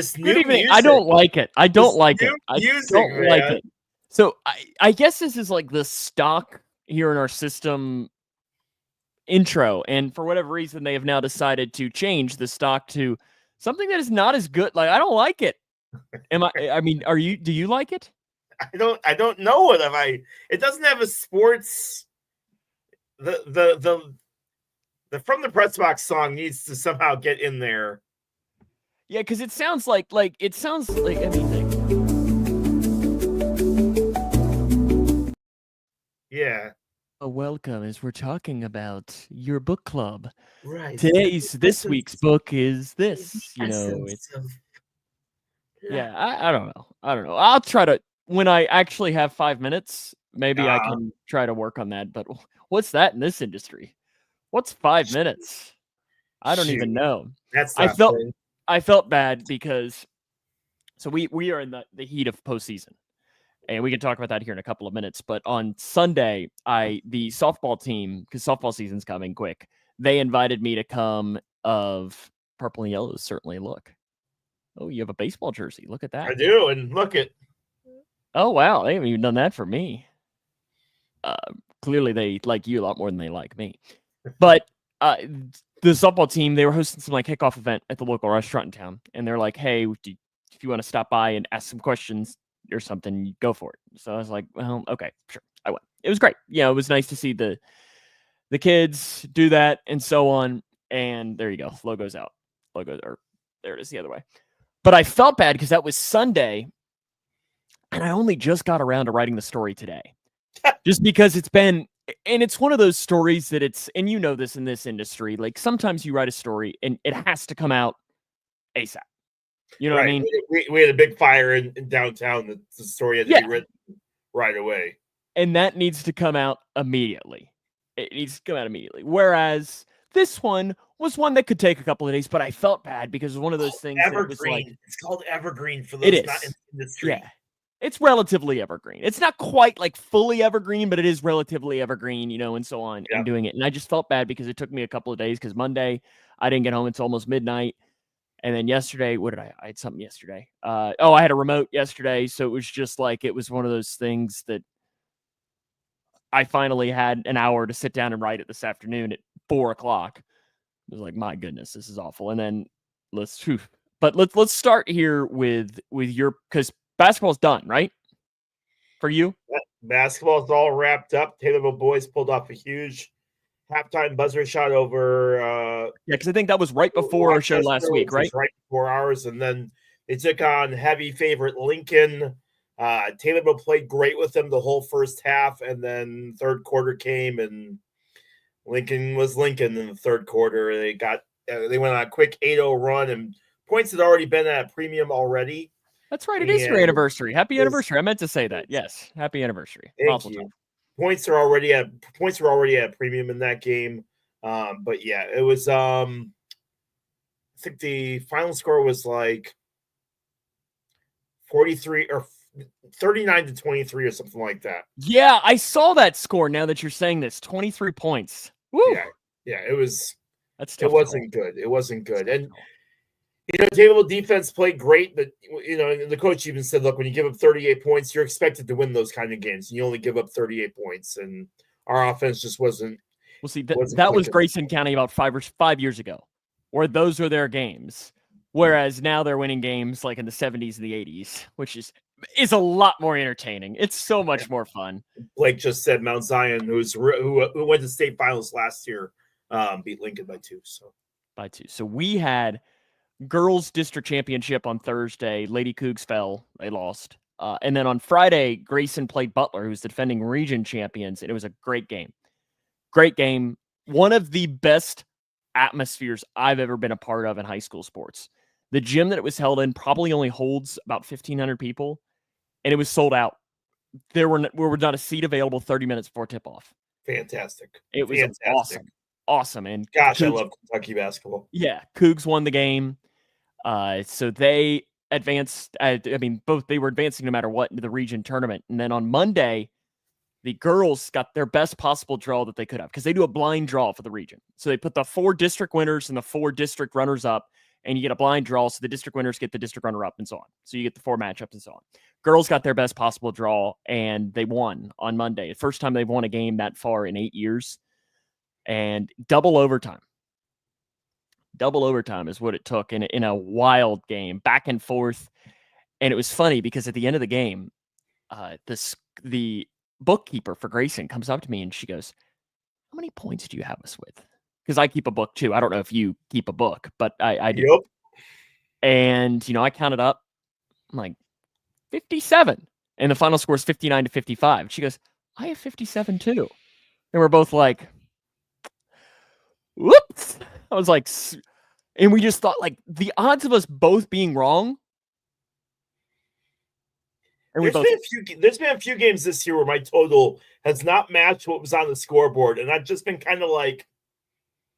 this Good new evening. music. I don't like it. I don't This like it. new I music, don't like man. it. So I guess this is like the stock here in our system intro, and for whatever reason, they have now decided to change the stock to something that is not as good. Like, I don't like it. I mean, do you like it? I don't know what if I. It doesn't have a sports. The From the Pressbox song needs to somehow get in there. Yeah, because it sounds like it sounds like I mean. Yeah. Welcome as we're talking about your book club. Right. This week's book is this. You know, yeah. I don't know. I'll try to when I actually have 5 minutes. Maybe I can try to work on that. But what's that in this industry? What's 5 minutes? I don't even know. That's I felt bad because so we are in the heat of postseason. And we can talk about that here in a couple of minutes. But on Sunday, the softball team, because softball season's coming quick, they invited me to come of purple and yellow. Certainly, look. Oh, you have a baseball jersey. Look at that. I do, and look at. Oh wow, they haven't even done that for me. Clearly, they like you a lot more than they like me. But the softball team, they were hosting some like kickoff event at the local restaurant in town, and they're like, "Hey, if you want to stop by and ask some questions or something, go for it." So I was like, well, okay, sure. I went. It was great. Yeah, it was nice to see the kids do that and so on. And there you go. Logo's out. There it is the other way. But I felt bad because that was Sunday. And I only just got around to writing the story today. Just because it's been, and it's one of those stories that and you know this in this industry, like sometimes you write a story and it has to come out ASAP. You know what I mean? We had a big fire in downtown. The story had to be written right away. And that needs to come out immediately. It needs to come out immediately. Whereas this one was one that could take a couple of days, but I felt bad because it was one of those things. Evergreen. It's called evergreen for those not in the industry. Yeah. It's relatively evergreen. It's not quite like fully evergreen, but it is relatively evergreen, you know, and so on, and doing it. And I just felt bad because it took me a couple of days because Monday I didn't get home until almost midnight. And then yesterday, what did I had something yesterday. I had a remote yesterday. So it was just like, it was one of those things that I finally had an hour to sit down and write it this afternoon at 4:00. It was like, my goodness, this is awful. And then let's start here with your, because basketball's done, right? For you? Basketball's all wrapped up. Taylorville boys pulled off a huge halftime buzzer shot over. Because I think that was right before our show last week, right? Right before ours, and then they took on heavy favorite Lincoln. Taylorville played great with them the whole first half, and then third quarter came, and Lincoln was Lincoln in the third quarter. They went on a quick 8-0 run, and points had already been at a premium already. That's right. It is your anniversary. Happy anniversary. I meant to say that. Yes. Happy anniversary. Thank you. Points were already at a premium in that game. But yeah, it was I think the final score was like 43 or 39-23 or something like that. Yeah, I saw that score now that you're saying this. 23 points. Woo! Yeah, it was it wasn't good. It wasn't good. And Taylorville defense played great, but the coach even said, look, when you give up 38 points, you're expected to win those kind of games. And you only give up 38 points, and our offense just wasn't. Well, see, that was Grayson County about 5 years ago, where those were their games. Whereas now they're winning games like in the 70s and the 80s, which is a lot more entertaining. It's so much more fun. Blake just said Mount Zion, who went to state finals last year, beat Lincoln by 2. So we had girls district championship on Thursday. Lady Cougs fell. They lost. And then on Friday, Grayson played Butler, who's the defending region champions. And it was a great game. Great game. One of the best atmospheres I've ever been a part of in high school sports. The gym that it was held in probably only holds about 1,500 people. And it was sold out. There were not a seat available 30 minutes before tip-off. Fantastic. It was awesome. And gosh, I love Kentucky basketball. Yeah, Cougs won the game. So they advanced. They were advancing no matter what into the region tournament. And then on Monday, the girls got their best possible draw that they could have because they do a blind draw for the region. So they put the 4 district winners and the 4 district runners up, and you get a blind draw. So the district winners get the district runner-up and so on. So you get the 4 matchups and so on. Girls got their best possible draw, and they won on Monday. First time they've won a game that far in 8 years. And double overtime. Double overtime is what it took in a wild game, back and forth. And it was funny because at the end of the game, the bookkeeper for Grayson comes up to me and she goes, "How many points do you have us with?" Because I keep a book too. I don't know if you keep a book, but I do. Yep. And, I counted up. I'm like, 57. And the final score is 59-55. She goes, "I have 57 too." And we're both like, whoops. I was like, and we just thought, like, the odds of us both being wrong. And there's been a few games this year where my total has not matched what was on the scoreboard, and I've just been kind of like,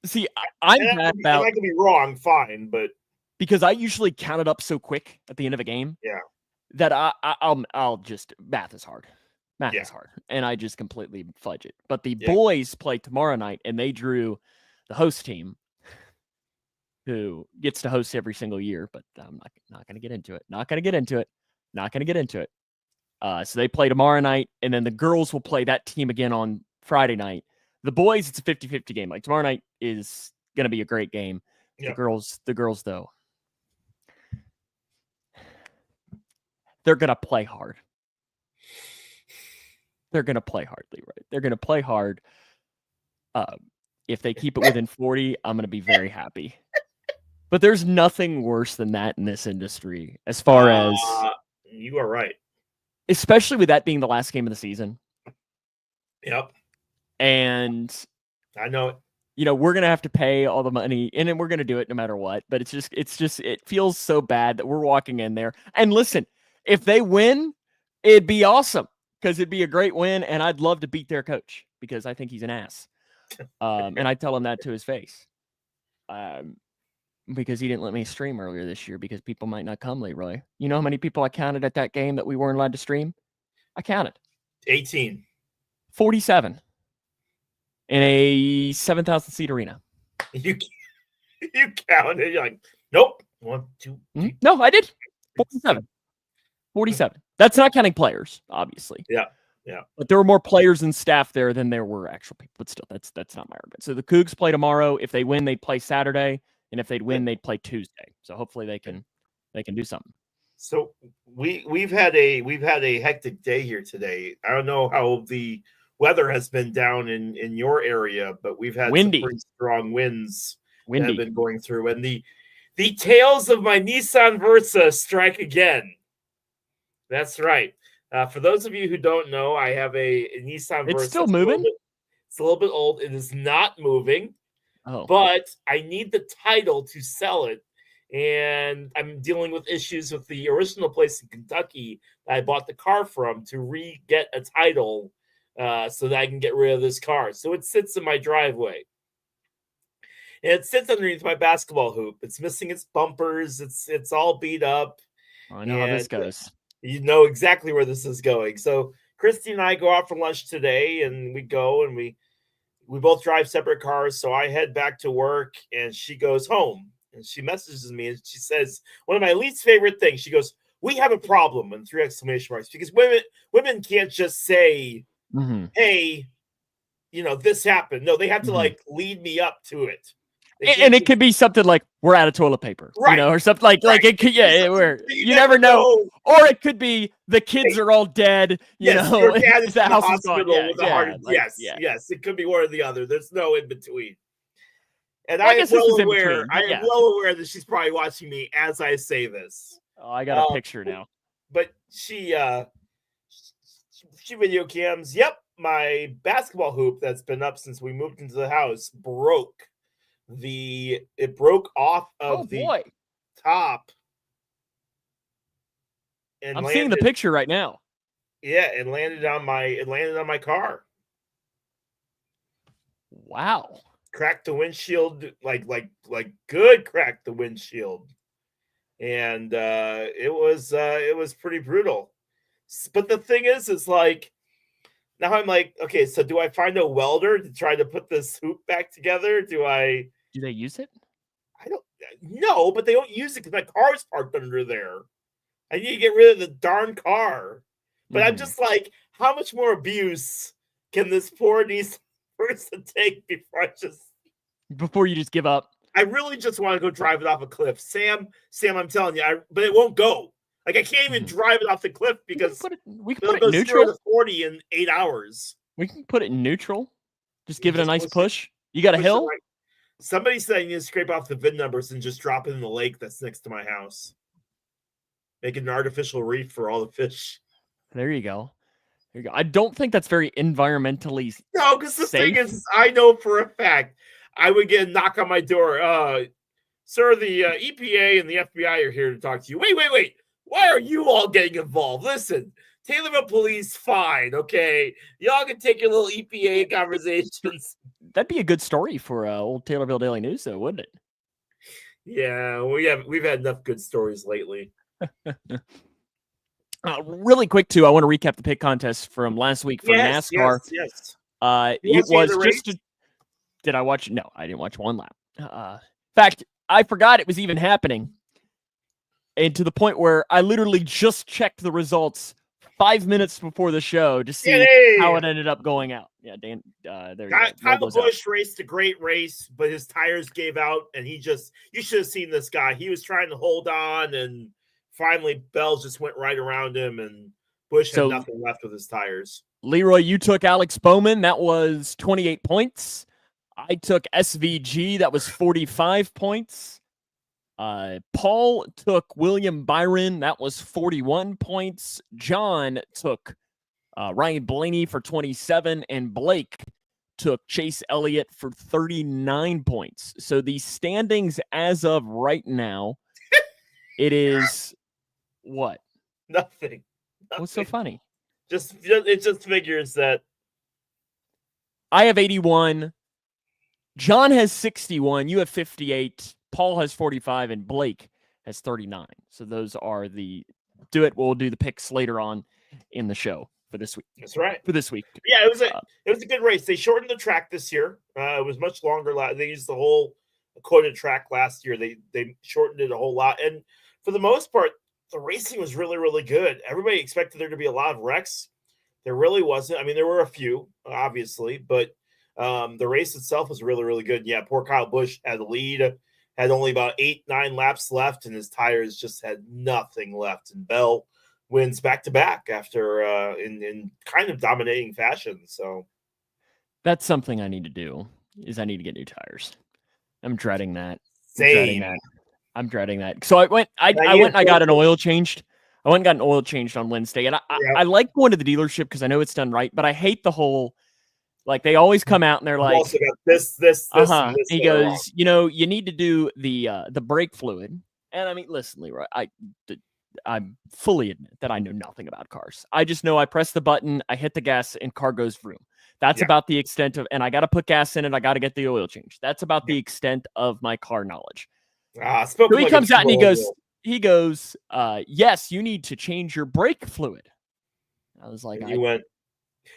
see, I'm bad about. I could be wrong, fine, but because I usually count it up so quick at the end of a game, that I'll just math is hard. Math is hard, and I just completely fudge it. But the boys play tomorrow night, and they drew the host team, who gets to host every single year. But I'm not going to get into it. Not going to get into it. So they play tomorrow night, and then the girls will play that team again on Friday night. The boys, it's a 50-50 game. Like, tomorrow night is going to be a great game. Yep. The girls, though, they're going to play hard. They're going to play hard, Leroy. They're going to play hard. If they keep it within 40, I'm going to be very happy. But there's nothing worse than that in this industry, as far as... You are right. Especially with that being the last game of the season. Yep. And... I know it. We're going to have to pay all the money, and then we're going to do it no matter what. But it feels so bad that we're walking in there. And listen, if they win, it'd be awesome, because it'd be a great win, and I'd love to beat their coach, because I think he's an ass. And I tell him that to his face. Because he didn't let me stream earlier this year, because people might not come, Leroy. You know how many people I counted at that game that we weren't allowed to stream? I counted. 18. 47. In a 7,000 seat arena. You counted. You're like, nope. 1, 2, 3. No, I did. 47. 47. That's not counting players, obviously. Yeah. But there were more players and staff there than there were actual people. But still, that's not my argument. So the Cougs play tomorrow. If they win, they'd play Saturday. And if they'd win, they'd play Tuesday. So hopefully they can do something. So we've had a hectic day here today. I don't know how the weather has been down in your area, but we've had some pretty strong winds that have been going through. And the tales of my Nissan Versa strike again. That's right. For those of you who don't know, I have a Nissan Versa. It's still moving? It's a little bit old. It is not moving. Oh. But I need the title to sell it. And I'm dealing with issues with the original place in Kentucky that I bought the car from to re-get a title so that I can get rid of this car. So it sits in my driveway. And it sits underneath my basketball hoop. It's missing its bumpers. It's all beat up. I know how this goes. You know exactly where this is going. So Christy and I go out for lunch today, and we go and we both drive separate cars. So I head back to work, and she goes home. And she messages me, and she says, one of my least favorite things, she goes, "We have a problem," and 3 exclamation marks, because women can't just say, hey, this happened. No, they have to lead me up to it. And it could be something like, "We're out of toilet paper," right, or something like it could. Yeah, you never know. Or it could be the kids are all dead. Your dad is the in house the is gone. hospital with a heart. Yes, it could be one or the other. There's no in between. And I am well aware. I am well aware that she's probably watching me as I say this. Oh, I got a picture now. But she video cams. Yep, my basketball hoop that's been up since we moved into the house broke. It broke off of the top. And I'm seeing the picture right now. Yeah, it landed on my car. Wow. Cracked the windshield, like good cracked the windshield. And it was pretty brutal. But the thing is like, now I'm like, okay, so do I find a welder to try to put this hoop back together? Do they use it? No, but they don't use it because my car's parked under there. I need to get rid of the darn car. But I'm just like, how much more abuse can this poor niece person take before you just give up? I really just want to go drive it off a cliff. Sam, I'm telling you, but it won't go. Like, I can't even drive it off the cliff because we can it'll put it go in neutral. to 40 in 8 hours. We can put it in neutral. Just give it a nice push. You got a hill? Somebody said you need to scrape off the VIN numbers and just drop it in the lake that's next to my house. Make an artificial reef for all the fish. There you go. I don't think that's very environmentally No, because the thing is, I know for a fact I would get a knock on my door. Sir, the EPA and the FBI are here to talk to you. Wait. Why are you all getting involved? Listen, Taylorville Police, fine, okay? Y'all can take your little EPA conversations. That'd be a good story for old Taylorville Daily News, though, wouldn't it? Yeah, we've had enough good stories lately. Really quick, too, I want to recap the pick contest from last week for NASCAR. Yes. It was just did I watch? No, I didn't watch one lap. In fact, I forgot it was even happening. And to the point where I literally just checked the results 5 minutes before the show to see how it ended up going out. Yeah, Dan, there you go. Kyle Busch raced a great race, but his tires gave out, and you should have seen this guy. He was trying to hold on, and finally Bell just went right around him, and Busch had nothing left with his tires. Leroy, you took Alex Bowman. That was 28 points. I took SVG. That was 45 points. Paul took William Byron. That was 41 points. John took Ryan Blaney for 27, and Blake took Chase Elliott for 39 points. So the standings as of right now, it is what? Nothing. What's so funny? It just figures that I have 81. John has 61. You have 58. Paul has 45, and Blake has 39. So those are we'll do the picks later on in the show for this week. That's right. For this week. Yeah, it was a good race. They shortened the track this year. It was much longer. They used the whole quoted track last year. They shortened it a whole lot. And for the most part, the racing was really, really good. Everybody expected there to be a lot of wrecks. There really wasn't. I mean, there were a few, obviously, but the race itself was really, really good. Yeah, poor Kyle Busch had the lead. Had only about 8-9 laps left, and his tires just had nothing left. And Bell wins back-to-back after in kind of dominating fashion. So that's something I need to do. Is I need to get new tires. I'm dreading that. I'm dreading that. So I went and I got an oil changed. I went and got an oil changed on Wednesday, and I like going to the dealership because I know it's done right. But I hate the whole. Like, they always come out and they're like, also got this. And this he goes, you need to do the brake fluid. And I mean, listen, Leroy, I fully admit that I know nothing about cars. I just know I press the button, I hit the gas, and car goes vroom. That's about the extent of, and I got to put gas in it. I got to get the oil changed. That's about the extent of my car knowledge. So he comes out and he goes, yes, you need to change your brake fluid. I was like,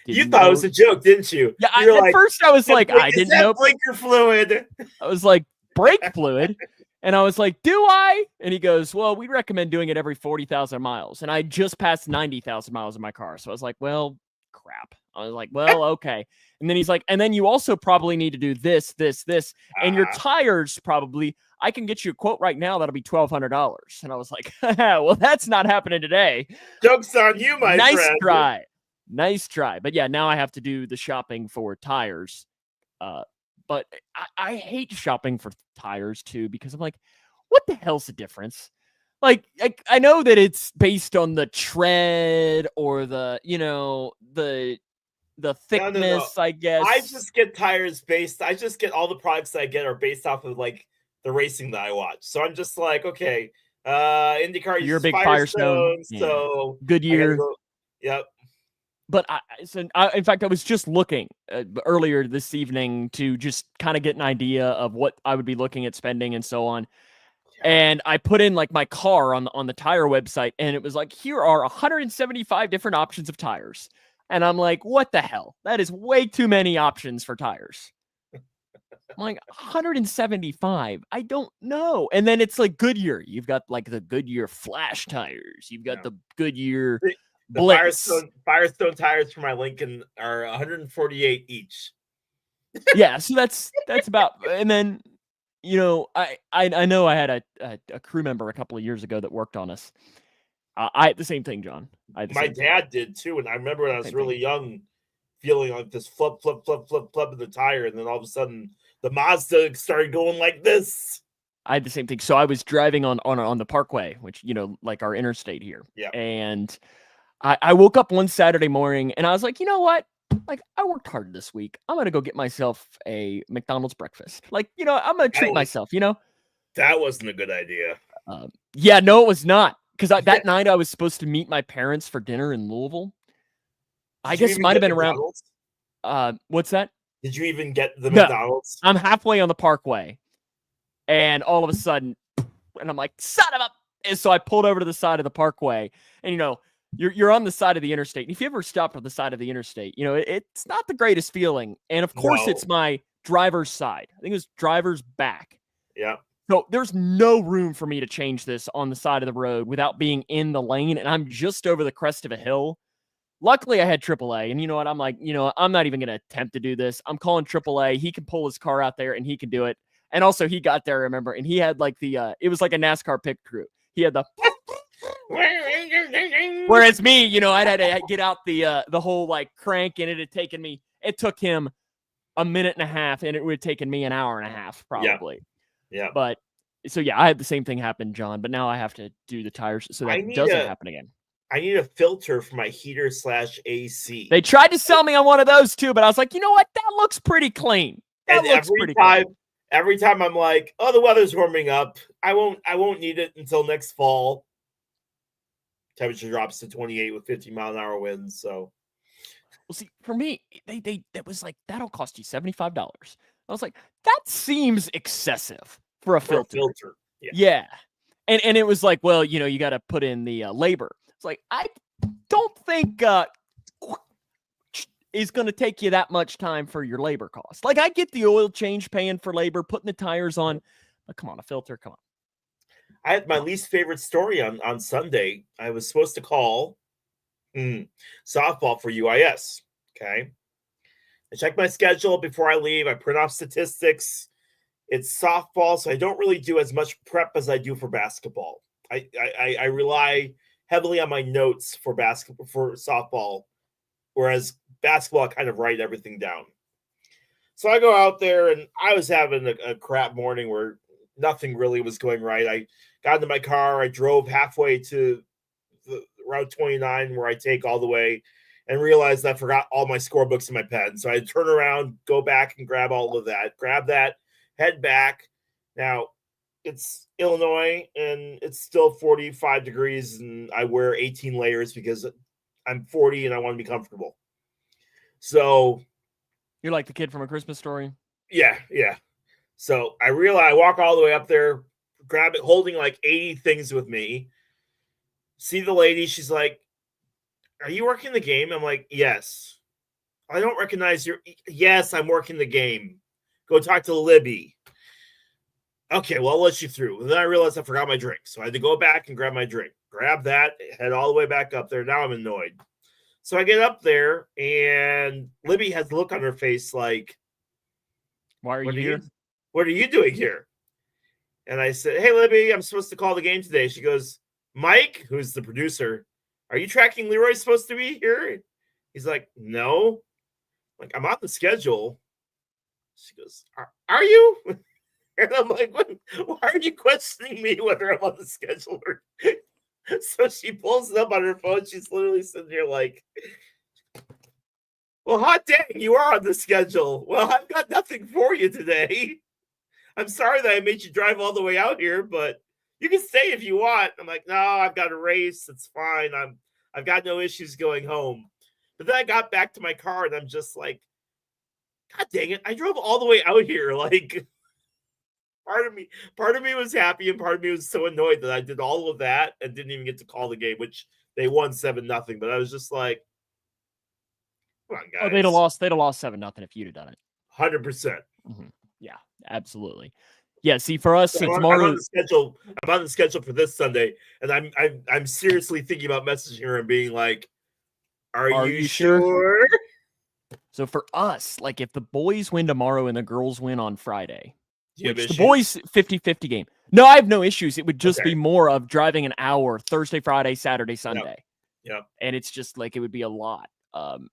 you thought it was a joke, didn't you? Yeah, at first I was like, I didn't know. Blinker fluid. I was like, brake fluid? And I was like, do I? And he goes, well, we recommend doing it every 40,000 miles. And I just passed 90,000 miles in my car. So I was like, well, crap. I was like, well, okay. And then he's like, and then you also probably need to do this. And your tires probably, I can get you a quote right now that'll be $1,200. And I was like, well, that's not happening today. Joke's on you, my friend. Nice try. But yeah, now I have to do the shopping for tires. But I hate shopping for tires too, because I'm like, what the hell's the difference? Like I know that it's based on the tread or the thickness, I guess. I just get tires I just get all the products I get are based off of like the racing that I watch. So I'm just like, okay, IndyCar, you're a big Firestone, so Goodyear. Yep. But in fact, I was just looking earlier this evening to just kind of get an idea of what I would be looking at spending and so on. Yeah. And I put in like my car on the tire website, and it was like, here are 175 different options of tires. And I'm like, what the hell? That is way too many options for tires. I'm like, 175. I don't know. And then it's like Goodyear. You've got like the Goodyear flash tires. You've got the Goodyear The Blitz. Firestone tires for my Lincoln are 148 each. Yeah, so that's about. And then, you know, I know I had a crew member a couple of years ago that worked on us. I had the same thing, John. My dad did too, and I remember when I was really young, feeling like this flip in the tire, and then all of a sudden the Mazda started going like this. I had the same thing. So I was driving on the Parkway, which, you know, like our interstate here. Yeah. And I woke up one Saturday morning and I was like, you know what? Like, I worked hard this week. I'm going to go get myself a McDonald's breakfast. Like, you know, I'm going to treat myself, you know? That wasn't a good idea. Yeah, no, it was not. Because that night I was supposed to meet my parents for dinner in Louisville. I guess it might have been McDonald's? Around. What's that? Did you even get the McDonald's? I'm halfway on the Parkway. And all of a sudden, and I'm like, son of a... And so I pulled over to the side of the Parkway. And, you know, you're on the side of the interstate. And if you ever stopped on the side of the interstate, you know, it's not the greatest feeling. And, of course, it's my driver's side. I think it was driver's back. Yeah. So there's no room for me to change this on the side of the road without being in the lane. And I'm just over the crest of a hill. Luckily, I had AAA. And you know what? I'm like, you know, I'm not even going to attempt to do this. I'm calling AAA. He can pull his car out there and he can do it. And also he got there, remember, and he had like the, it was like a NASCAR pit crew. He had the, whereas me, you know, I had to get out the whole like crank, and it took him a minute and a half, and it would have taken me an hour and a half probably. Yeah. But so, yeah, I had the same thing happen, John, but now I have to do the tires so that doesn't happen again. I need a filter for my heater / AC. They tried to sell me on one of those too, but I was like, you know what? That looks pretty clean. Every time I'm like, oh, the weather's warming up. I won't need it until next fall. Temperature drops to 28 with 50-mile-an-hour winds. So, well, see, for me, that was like, that'll cost you $75. I was like, that seems excessive for a filter. Yeah. And it was like, well, you know, you got to put in the labor. It's like, I don't think is going to take you that much time for your labor cost. Like, I get the oil change, paying for labor, putting the tires on, but come on, a filter, come on. I had my least favorite story on Sunday. I was supposed to call softball for UIS. Okay. I check my schedule before I leave. I print off statistics. It's softball, so I don't really do as much prep as I do for basketball. I rely heavily on my notes for softball, whereas basketball, I kind of write everything down. So I go out there, and I was having a crap morning where nothing really was going right. I got into my car. I drove halfway to the Route 29 where I take all the way, and realized I forgot all my scorebooks in my pen. So I had to turn around, go back and grab all of that, head back. Now, it's Illinois, and it's still 45 degrees, and I wear 18 layers because I'm 40 and I want to be comfortable. So you're like the kid from A Christmas Story. Yeah. So I realize I walk all the way up there, grab it, holding like 80 things with me. See the lady, she's like, "Are you working the game?" I'm like, "Yes." "I don't recognize your..." "Yes, I'm working the game. Go talk to Libby." "Okay, well, I'll let you through." And then I realized I forgot my drink. So I had to go back and grab my drink. Grab that, head all the way back up there. Now I'm annoyed. So I get up there, and Libby has a look on her face like, "Why are you here? What are you doing here?" And I said, "Hey, Libby, I'm supposed to call the game today." She goes, "Mike," who's the producer, "are you tracking Leroy's supposed to be here?" He's like, "No." Like, "I'm on the schedule." She goes, Are you?" And I'm like, "Why are you questioning me whether I'm on the schedule?" So she pulls it up on her phone. She's literally sitting here like, "Well, hot dang, you are on the schedule. Well, I've got nothing for you today. I'm sorry that I made you drive all the way out here, but you can stay if you want." I'm like, "No, I've got a race. It's fine. I've got no issues going home." But then I got back to my car, and I'm just like, God dang it, I drove all the way out here. Like, part of me was happy, and part of me was so annoyed that I did all of that and didn't even get to call the game, which they won 7-0. But I was just like, come on, guys. Oh, they'd have lost 7-0 if you'd have done it. 100%. Mm-hmm. Yeah. absolutely. Yeah, see, for us, so I'm tomorrow, on the schedule. I'm on the schedule for this Sunday, and I'm seriously thinking about messaging her and being like, "Are you sure? sure?" So for us, like if the boys win tomorrow and the girls win on Friday, Do you have which the issues? boys 50-50 game. No, I have no issues. It would just Okay. be more of driving an hour Thursday, Friday, Saturday, Sunday. Yeah. And it's just like it would be a lot of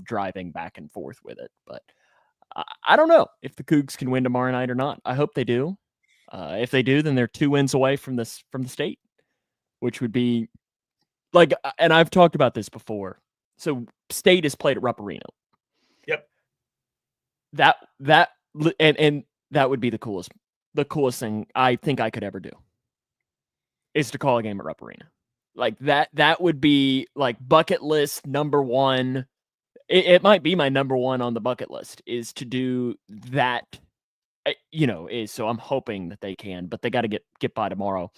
driving back and forth with it. But I don't know if the Cougs can win tomorrow night or not. I hope they do. If they do, then they're 2 wins away from the state, which would be like, and I've talked about this before. So state is played at Rupp Arena. Yep. And that would be the coolest thing I think I could ever do is to call a game at Rupp Arena. Like that would be like bucket list number one. It might be my number one on the bucket list is to do that. So I'm hoping that they can, but they got to get by tomorrow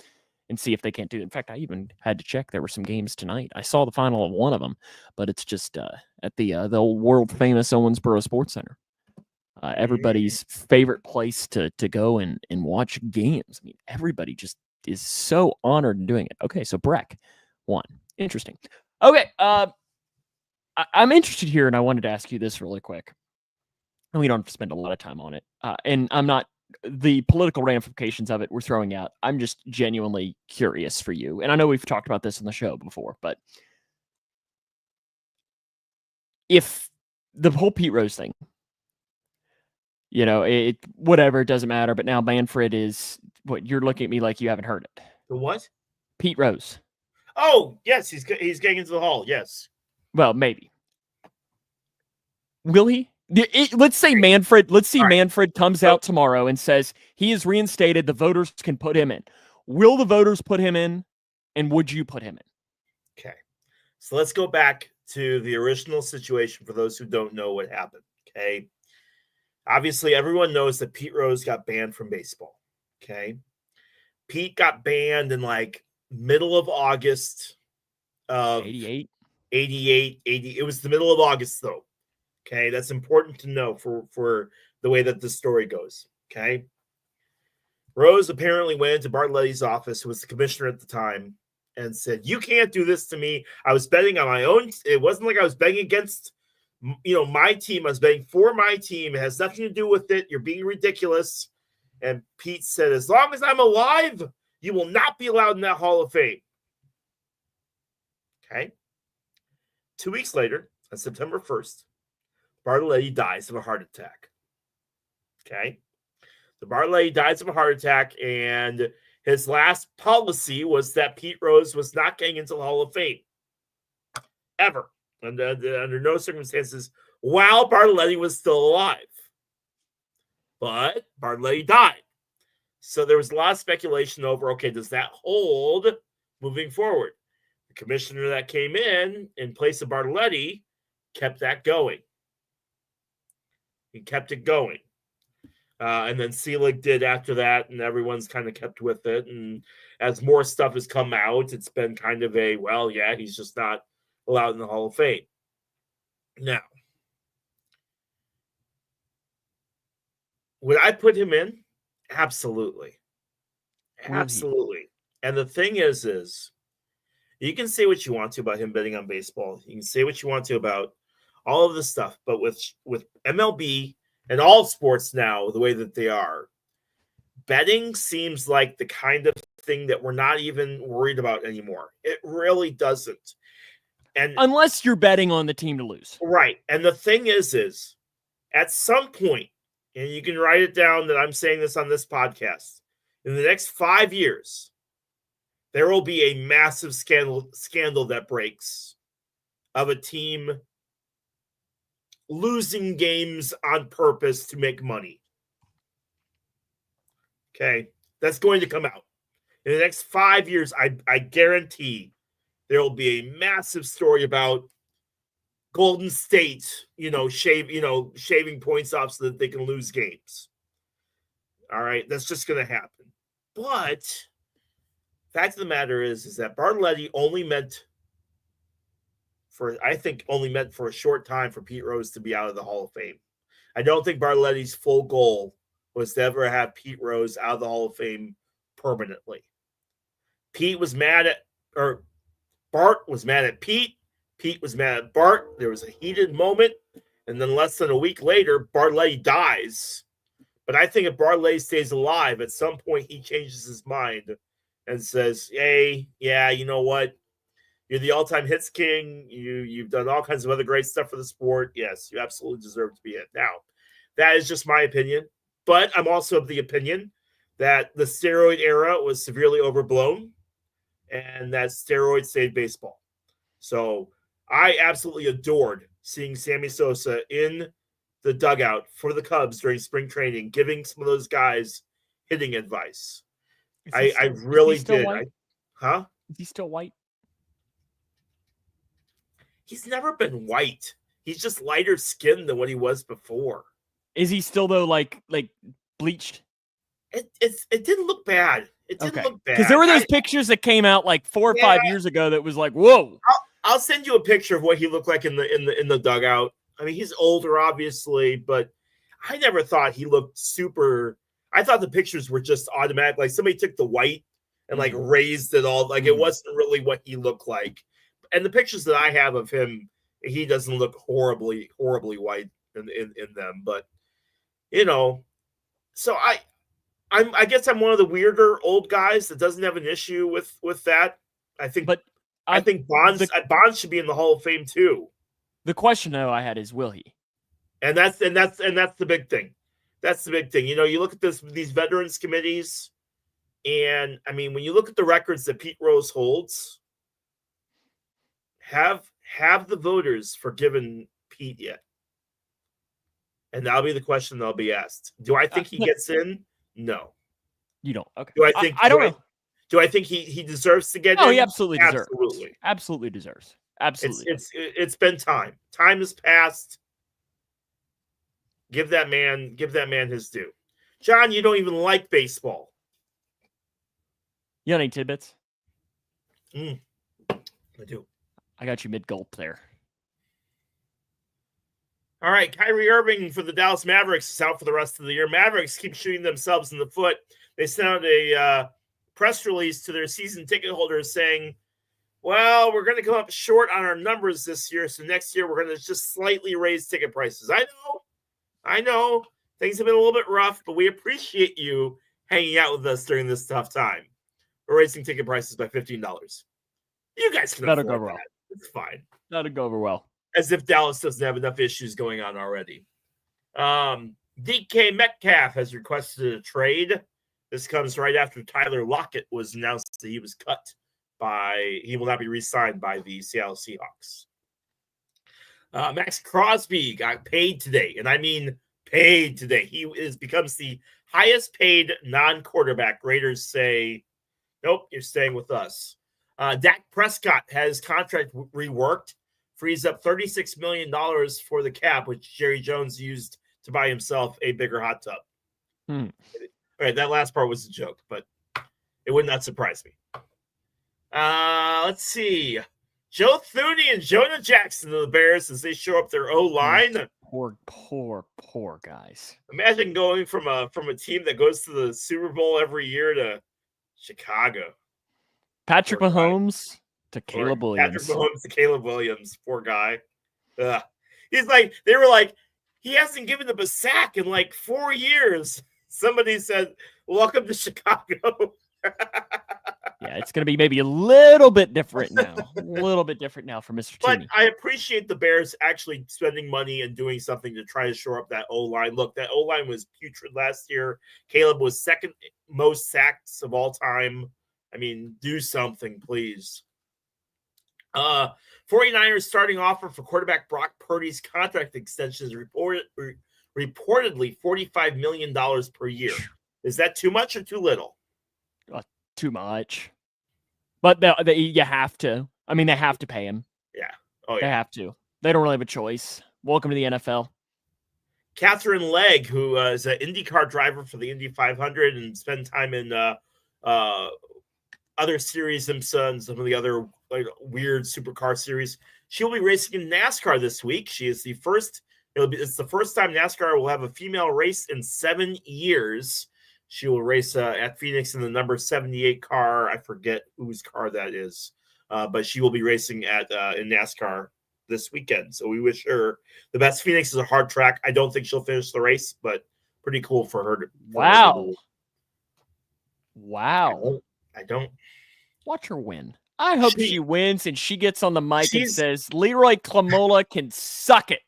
and see if they can't do it. In fact, I even had to check. There were some games tonight. I saw the final of one of them, but it's just at the old world famous Owensboro Sports Center. Everybody's favorite place to go and watch games. I mean, everybody just is so honored in doing it. Okay, so Breck won. Interesting. Okay, I'm interested here, and I wanted to ask you this really quick. And we don't have to spend a lot of time on it. And I'm not the political ramifications of it we're throwing out. I'm just genuinely curious for you. And I know we've talked about this in the show before, but if the whole Pete Rose thing, whatever, it doesn't matter. But now Manfred is what you're looking at me like you haven't heard it. The what? Pete Rose. Oh, yes, he's getting into the hall. Yes. Well, maybe. Will he? Let's say Manfred. Let's see. Manfred comes out tomorrow and says he is reinstated. The voters can put him in. Will the voters put him in? And would you put him in? Okay. So let's go back to the original situation for those who don't know what happened. Okay. Obviously, everyone knows that Pete Rose got banned from baseball. Okay. Pete got banned in like middle of August of 88. 88, 80. It was the middle of August, though. Okay. That's important to know for the way that the story goes. Okay. Rose apparently went into Bartletti's office, who was the commissioner at the time, and said, "You can't do this to me. I was betting on my own. It wasn't like I was betting against, my team. I was betting for my team. It has nothing to do with it. You're being ridiculous." And Pete said, "As long as I'm alive, you will not be allowed in that Hall of Fame." Okay. 2 weeks later, on September 1st, Bartletti dies of a heart attack. Okay. The Bartletti dies of a heart attack, and his last policy was that Pete Rose was not getting into the Hall of Fame. Ever. Under no circumstances while Bartletti was still alive. But Bartletti died. So there was a lot of speculation over, okay, does that hold moving forward? The commissioner that came in place of Bartletti, kept that going. He kept it going. And then Selig did after that, and everyone's kind of kept with it. And as more stuff has come out, it's been kind of he's just not allowed in the Hall of Fame. Now, would I put him in? Absolutely. Absolutely. And the thing is you can say what you want to about him betting on baseball. You can say what you want to about all of this stuff. But with MLB and all sports now, the way that they are, betting seems like the kind of thing that we're not even worried about anymore. It really doesn't. And unless you're betting on the team to lose. Right. And the thing is at some point, and you can write it down that I'm saying this on this podcast, in the next 5 years, there will be a massive scandal that breaks of a team losing games on purpose to make money. Okay. That's going to come out. In the next 5 years, I guarantee there will be a massive story about Golden State, shaving points off so that they can lose games. All right. That's just going to happen. But fact of the matter is that Bartletti only meant for a short time for Pete Rose to be out of the Hall of Fame. I don't think Barletti's full goal was to ever have Pete Rose out of the Hall of Fame permanently. Pete was mad at, or Bart was mad at Pete. Pete was mad at Bart. There was a heated moment. And then less than a week later, Barletti dies. But I think if Barletti stays alive, at some point he changes his mind and says, hey, yeah, you know what? You're the all-time hits king. You've done all kinds of other great stuff for the sport. Yes, you absolutely deserve to be it. Now, that is just my opinion. But I'm also of the opinion that the steroid era was severely overblown and that steroids saved baseball. So I absolutely adored seeing Sammy Sosa in the dugout for the Cubs during spring training, giving some of those guys hitting advice. I really did. Huh? Is he still white? He's never been white. He's just lighter skinned than what he was before. Is he still though like bleached? It didn't look bad. It didn't look bad. Because there were those pictures that came out like 4 or 5 years ago that was like, whoa. I'll send you a picture of what he looked like in the dugout. I mean, he's older, obviously, but I never thought he looked super. I thought the pictures were just automatic. Like somebody took the white and like raised it all. Like it wasn't really what he looked like. And the pictures that I have of him, he doesn't look horribly white in them. But you know, so I guess I'm one of the weirder old guys that doesn't have an issue with that. I think Bonds should be in the Hall of Fame too. The question though I had is, will he? And that's the big thing. That's the big thing. You know, you look at these veterans committees, and I mean, when you look at the records that Pete Rose holds, have the voters forgiven Pete yet? And that'll be the question that'll be asked. Do I think he gets in? No. You don't. Okay. Do I think? I don't know. Do I think he deserves to get in? Oh, he absolutely deserves. Absolutely. Absolutely deserves. Absolutely. It's been time. Time has passed. Give that man his due. John, you don't even like baseball. You got any tidbits? I do. I got you mid-gulp there. All right, Kyrie Irving for the Dallas Mavericks is out for the rest of the year. Mavericks keep shooting themselves in the foot. They sent out a press release to their season ticket holders saying, well, we're going to come up short on our numbers this year, so next year we're going to just slightly raise ticket prices. I know. Things have been a little bit rough, but we appreciate you hanging out with us during this tough time. We're raising ticket prices by $15. You guys can afford that. Well. It's fine. That'll go over well. As if Dallas doesn't have enough issues going on already. DK Metcalf has requested a trade. This comes right after Tyler Lockett was announced that he was cut he will not be re-signed by the Seattle Seahawks. Max Crosby got paid today, and I mean paid today. He becomes the highest paid non-quarterback. Raiders say, nope, you're staying with us. Dak Prescott has contract reworked, frees up $36 million for the cap, which Jerry Jones used to buy himself a bigger hot tub. All right, that last part was a joke, but it would not surprise me. Let's see. Joe Thuney and Jonah Jackson of the Bears as they show up their O-line. Poor guys. Imagine going from a team that goes to the Super Bowl every year to Chicago. Patrick Mahomes to Caleb Williams. Patrick Mahomes to Caleb Williams. Poor guy. He's like, they were like, he hasn't given them a sack in like 4 years. Somebody said, welcome to Chicago. Yeah, it's going to be maybe a little bit different now. A little bit different now for Mr. But Tooney. I appreciate the Bears actually spending money and doing something to try to shore up that O-line. Look, that O-line was putrid last year. Caleb was second most sacks of all time. I mean, do something, please. 49ers starting offer for quarterback Brock Purdy's contract extension is reportedly $45 million per year. Is that too much or too little? Too much. But you have to. I mean, they have to pay him. Yeah. Oh, yeah. They have to. They don't really have a choice. Welcome to the NFL. Catherine Legg, who is an IndyCar driver for the Indy 500 and spent time in other series, some of the other weird supercar series. She'll be racing in NASCAR this week. She is the first It's the first time NASCAR will have a female race in 7 years. She will race at Phoenix in the number 78 car. I forget whose car that is, but she will be racing in NASCAR this weekend. So we wish her the best. Phoenix is a hard track. I don't think she'll finish the race, but pretty cool for her. Wow. I don't. Watch her win. I hope she wins and she gets on the mic and says, Leroy Clamola can suck it.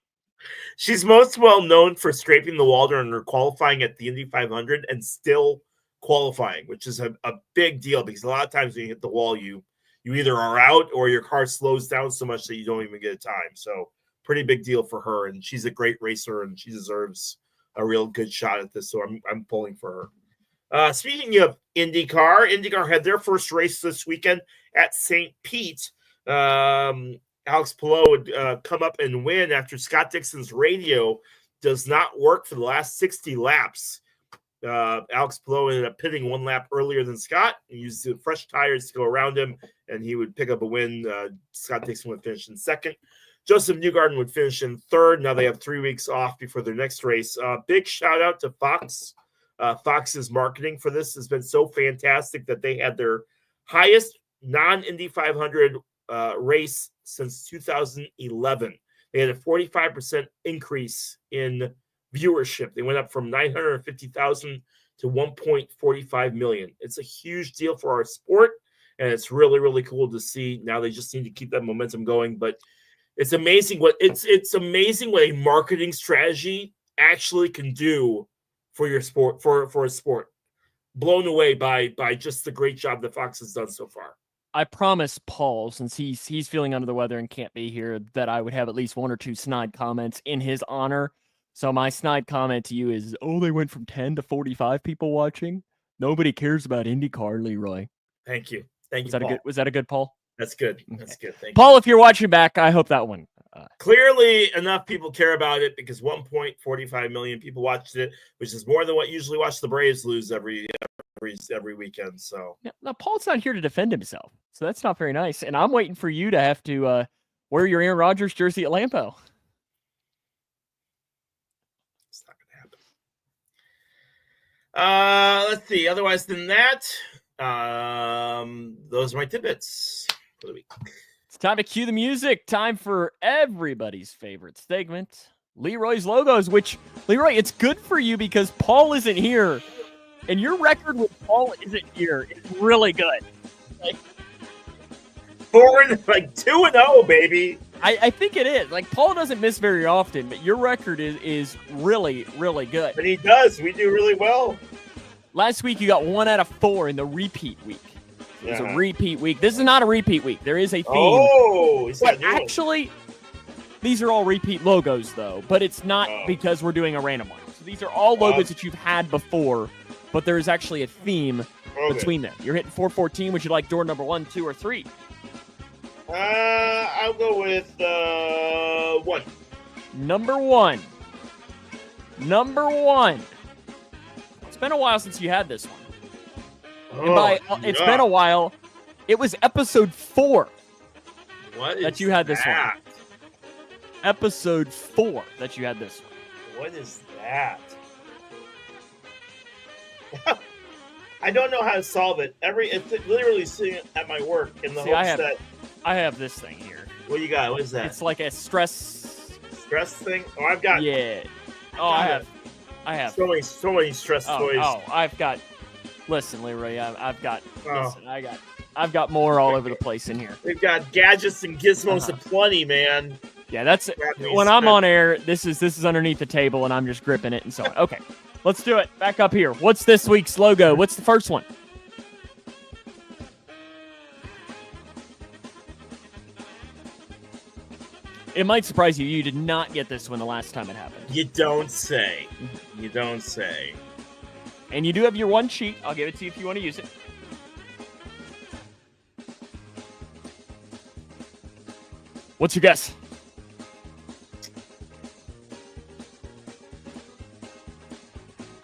She's most well known for scraping the wall during her qualifying at the Indy 500 and still qualifying, which is a big deal because a lot of times when you hit the wall, you either are out or your car slows down so much that you don't even get a time. So pretty big deal for her, and she's a great racer and she deserves a real good shot at this. So I'm pulling for her. Speaking of IndyCar had their first race this weekend at St. Pete. Alex Palou would come up and win after Scott Dixon's radio does not work for the last 60 laps. Alex Palou ended up pitting 1 lap earlier than Scott and used the fresh tires to go around him, and he would pick up a win. Scott Dixon would finish in second. Joseph Newgarden would finish in third. Now they have 3 weeks off before their next race. Big shout out to Fox. Fox's marketing for this has been so fantastic that they had their highest non-Indy 500 race since 2011. They had a 45% increase in viewership. They went up from 950,000 to 1.45 million. It's a huge deal for our sport, and it's really, really cool to see. Now they just need to keep that momentum going, but it's amazing what it's amazing what a marketing strategy actually can do for your sport, for a sport. Blown away by just the great job that Fox has done so far. I promise Paul, since he's feeling under the weather and can't be here, that I would have at least 1 or 2 snide comments in his honor. So my snide comment to you is, they went from 10 to 45 people watching. Nobody cares about IndyCar, Leroy. Thank you. Paul. Was that a good Paul? That's good. Okay. That's good. Thank Paul, you. if you're watching back, I hope that one. Clearly enough people care about it because 1.45 million people watched it, which is more than what usually watch the Braves lose every weekend. So yeah, now Paul's not here to defend himself, so that's not very nice. And I'm waiting for you to have to wear your Aaron Rodgers jersey at Lambeau. It's not gonna happen. Let's see. Otherwise than that, those are my tidbits for the week. It's time to cue the music. Time for everybody's favorite segment, Leroy's Logos, which, Leroy, it's good for you because Paul isn't here. And your record with Paul isn't here is really good. Like 2-0, baby. I think it is. Like, Paul doesn't miss very often, but your record is really, really good. But he does. We do really well. Last week, you got 1 out of 4 in the repeat week. It was a repeat week. This is not a repeat week. There is a theme. Oh, but actually, these are all repeat logos, though. But it's not because we're doing a random one. So these are all logos that you've had before, but there is actually a theme between them. You're hitting 414. Would you like door number 1, 2, or 3? I'll go with 1. Number 1. It's been a while since you had this one. It's been a while. It was episode 4 that you had this one. Episode 4 that you had this one. What is that? I don't know how to solve it. It's literally sitting at my work in the hopes that I have this thing here. What you got? What is that? It's like a stress thing. Oh, I've got. Yeah. Oh, I have. So many stress toys. Oh, I've got. Listen, Leroy, I've got more all over the place in here. We've got gadgets and gizmos aplenty, man. Yeah, that's it. When I'm on air, this is underneath the table, and I'm just gripping it and so on. Okay, let's do it. Back up here. What's this week's logo? What's the first one? It might surprise you. You did not get this one the last time it happened. You don't say. You don't say. And you do have your one sheet. I'll give it to you if you want to use it. What's your guess?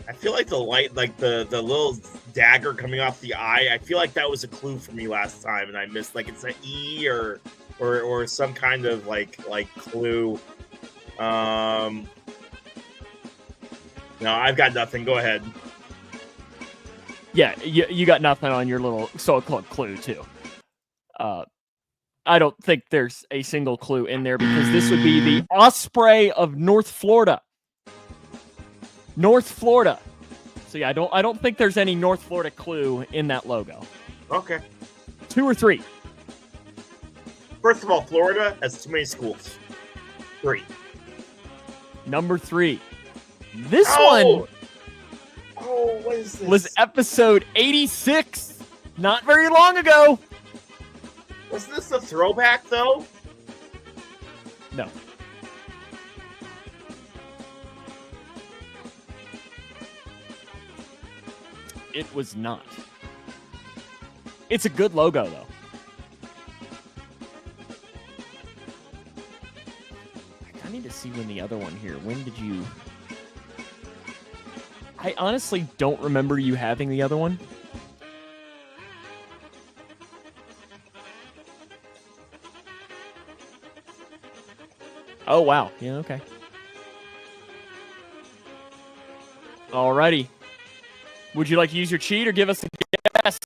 I feel like the light, like the little dagger coming off the eye, I feel like that was a clue for me last time, and I missed. Like it's an E or some kind of like clue. No, I've got nothing. Go ahead. Yeah, you got nothing on your little so-called clue, too. I don't think there's a single clue in there because this would be the Osprey of North Florida. North Florida. So yeah, I don't think there's any North Florida clue in that logo. Okay. 2 or 3. First of all, Florida has too many schools. 3. Number 3. This one what is this? was episode 86. Not very long ago. Wasn't this a throwback, though? No. It was not. It's a good logo, though. I need to see when the other one here. When did you... I honestly don't remember you having the other one. Oh, wow. Yeah, okay. Alrighty. Would you like to use your cheat or give us a guess?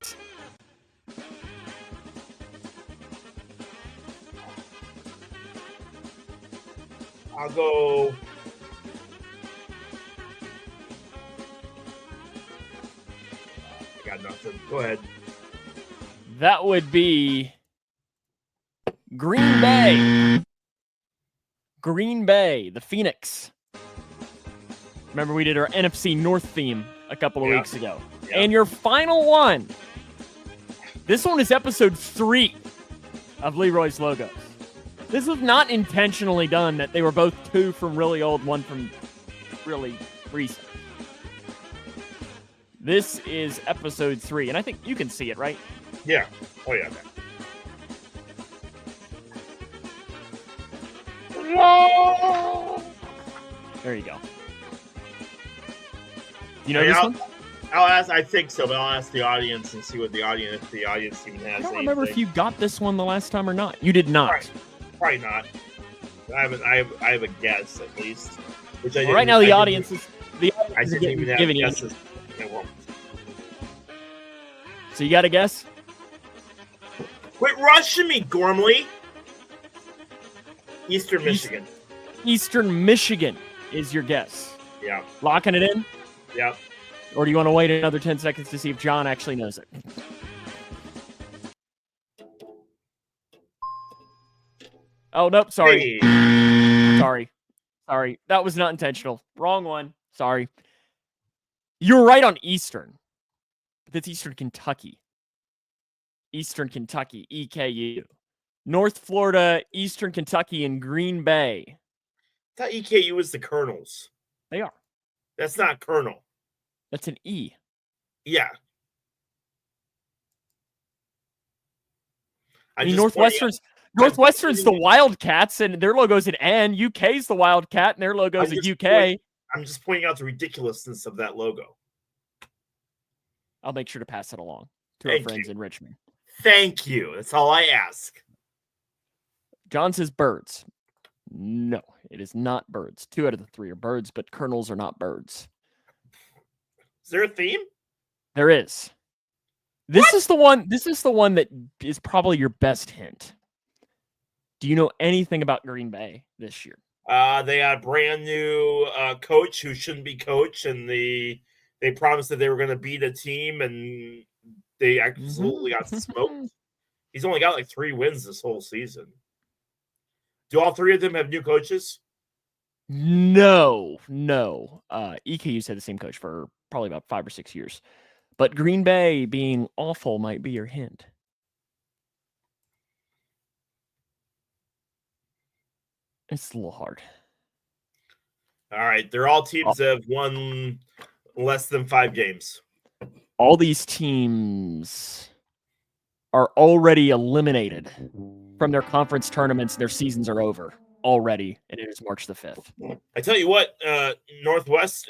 I'll go. I got nothing. Go ahead. That would be Green Bay. Green Bay, the Phoenix. Remember we did our NFC North theme a couple of weeks ago. Yeah. And your final one. This one is episode 3 of Leroy's Logos. This was not intentionally done that they were both 2 from really old, 1 from really recent. This is episode 3, and I think you can see it, right? Yeah. Oh, yeah. There you go. You know this one? I'll ask. I think so, but I'll ask the audience and see what the audience even has. I don't remember if you got this one the last time or not. You did not. Probably not. I have a guess at least. Which I right now the audience is giving you. I won't. So you got a guess? Quit rushing me, Gormley. Eastern Michigan. Eastern Michigan is your guess. Yeah. Locking it in? Yeah. Or do you want to wait another 10 seconds to see if John actually knows it? Oh, nope. Sorry. Hey. Sorry. That was not intentional. Wrong one. Sorry. You're right on Eastern. But that's Eastern Kentucky. Eastern Kentucky, EKU. North Florida, Eastern Kentucky, and Green Bay. I thought EKU was the Colonels. They are. That's not Colonel. That's an E. Yeah. I mean, Northwestern's the Wildcats, and their logo's an N. UK's the Wildcat, and their logo's a UK. I'm just pointing out the ridiculousness of that logo. I'll make sure to pass it along to our friends in Richmond. Thank you. That's all I ask. John says birds. No, it is not birds. 2 out of the 3 are birds, but colonels are not birds. Is there a theme? There is. This is the one that is probably your best hint. Do you know anything about Green Bay this year? They got a brand new coach who shouldn't be coach, and they promised that they were going to beat a team, and they absolutely got smoked. He's only got like 3 wins this whole season. Do all 3 of them have new coaches? No. EKU's had the same coach for probably about 5 or 6 years. But Green Bay being awful might be your hint. It's a little hard. All right. They're all teams that have won less than 5 games. All these teams are already eliminated from their conference tournaments. Their seasons are over already, and it is March the 5th. I tell you what, Northwest,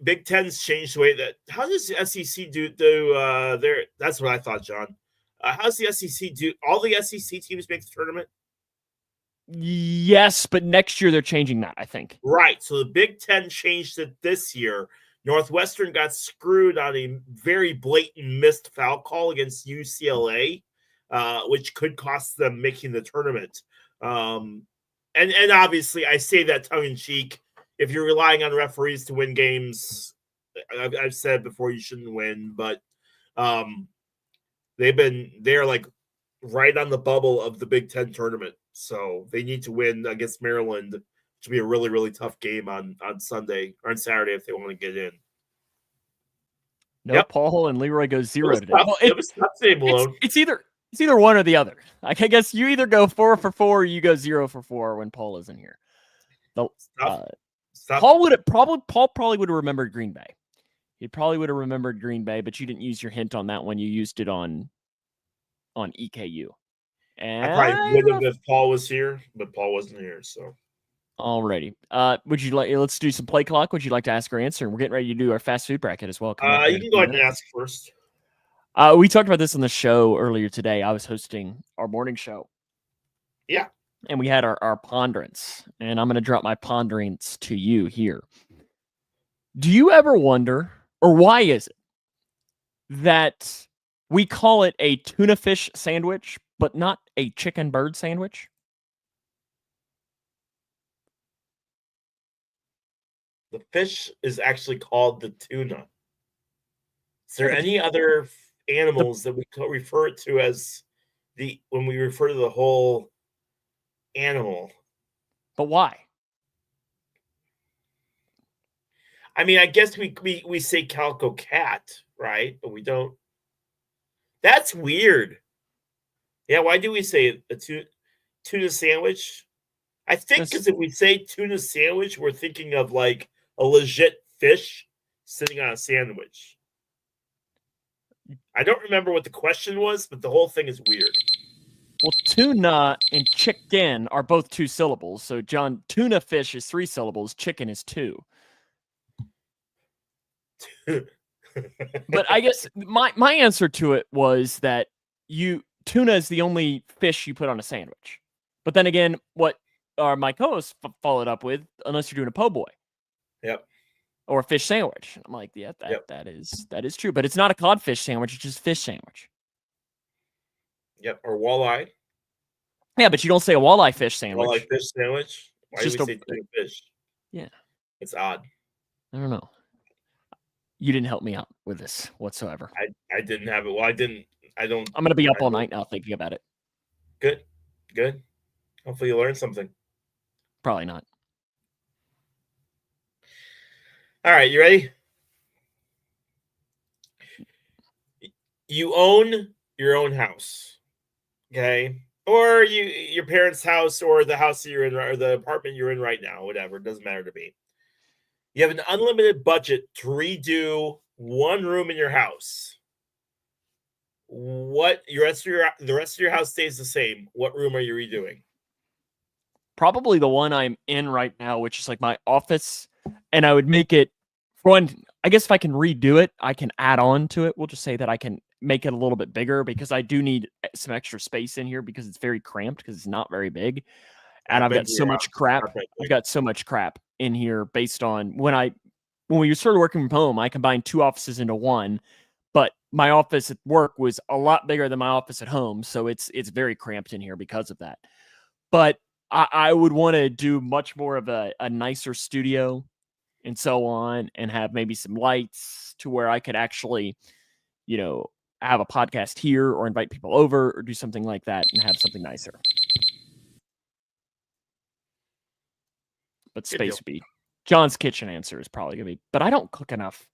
Big Ten's changed the way that. How does the SEC do their? That's what I thought, John. How does the SEC do? All the SEC teams make the tournament. Yes, but next year they're changing that, I think. Right. So the Big Ten changed it this year. Northwestern got screwed on a very blatant missed foul call against UCLA, which could cost them making the tournament. And obviously, I say that tongue in cheek. If you're relying on referees to win games, I've said before you shouldn't win, but they're like right on the bubble of the Big Ten tournament, so they need to win against Maryland, which will be a really, really tough game on Sunday or on Saturday if they want to get in. No, Paul and Leroy go 0 today. Well, it's either one or the other. Like, I guess you either go 4 for 4 or you go 0 for 4 when Paul isn't here. Paul probably would have remembered Green Bay. He probably would have remembered Green Bay, but you didn't use your hint on that one. You used it on EKU. And I probably would have if Paul was here, but Paul wasn't here. So, alrighty. Would you like? Let's do some play clock. Would you like to ask or answer? And we're getting ready to do our fast food bracket as well. You can go ahead and ask first. We talked about this on the show earlier today. I was hosting our morning show. Yeah. And we had our ponderance, and I'm going to drop my ponderance to you here. Do you ever wonder, or why is it that we call it a tuna fish sandwich, but not a chicken bird sandwich? The fish is actually called the tuna. Is there any other animals that we refer it to as when we refer to the whole animal? But why? I mean, I guess we say calico cat, right? But we don't. That's weird. Yeah, why do we say a tuna sandwich? I think because if we say tuna sandwich, we're thinking of like a legit fish sitting on a sandwich. I don't remember what the question was, but the whole thing is weird. Well, tuna and chicken are both 2 syllables. So, John, tuna fish is 3 syllables. Chicken is 2. But I guess my answer to it was that tuna is the only fish you put on a sandwich. But then again, what my co-host followed up with, unless you're doing a po' boy. Yep. Or a fish sandwich. I'm like, yeah, that is true. But it's not a codfish sandwich, it's just fish sandwich. Yep. Or walleye. Yeah, but you don't say a walleye fish sandwich. Walleye fish sandwich? Why do we say tuna fish? Yeah. It's odd. I don't know. You didn't help me out with this whatsoever. I didn't have it. Well, I don't. I'm going to be up all night now thinking about it. Good. Hopefully you learned something. Probably not. All right, you ready? You own your own house, okay? Or your parents' house, or the house that you're in, or the apartment you're in right now, whatever. It doesn't matter to me. You have an unlimited budget to redo one room in your house. The rest of your house stays the same. What room are you redoing? Probably the one I'm in right now, which is like my office, and I would make it one. I guess if I can redo it, I can add on to it. We'll just say that I can make it a little bit bigger because I do need some extra space in here because it's very cramped because it's not very big. And I've got so much crap. I've got so much crap in here based on when we started working from home, I combined 2 offices into one, but my office at work was a lot bigger than my office at home. So it's very cramped in here because of that. But I would want to do much more of a nicer studio and so on, and have maybe some lights to where I could actually, have a podcast here or invite people over or do something like that and have something nicer. But space would be John's kitchen answer is probably gonna be, but I don't cook enough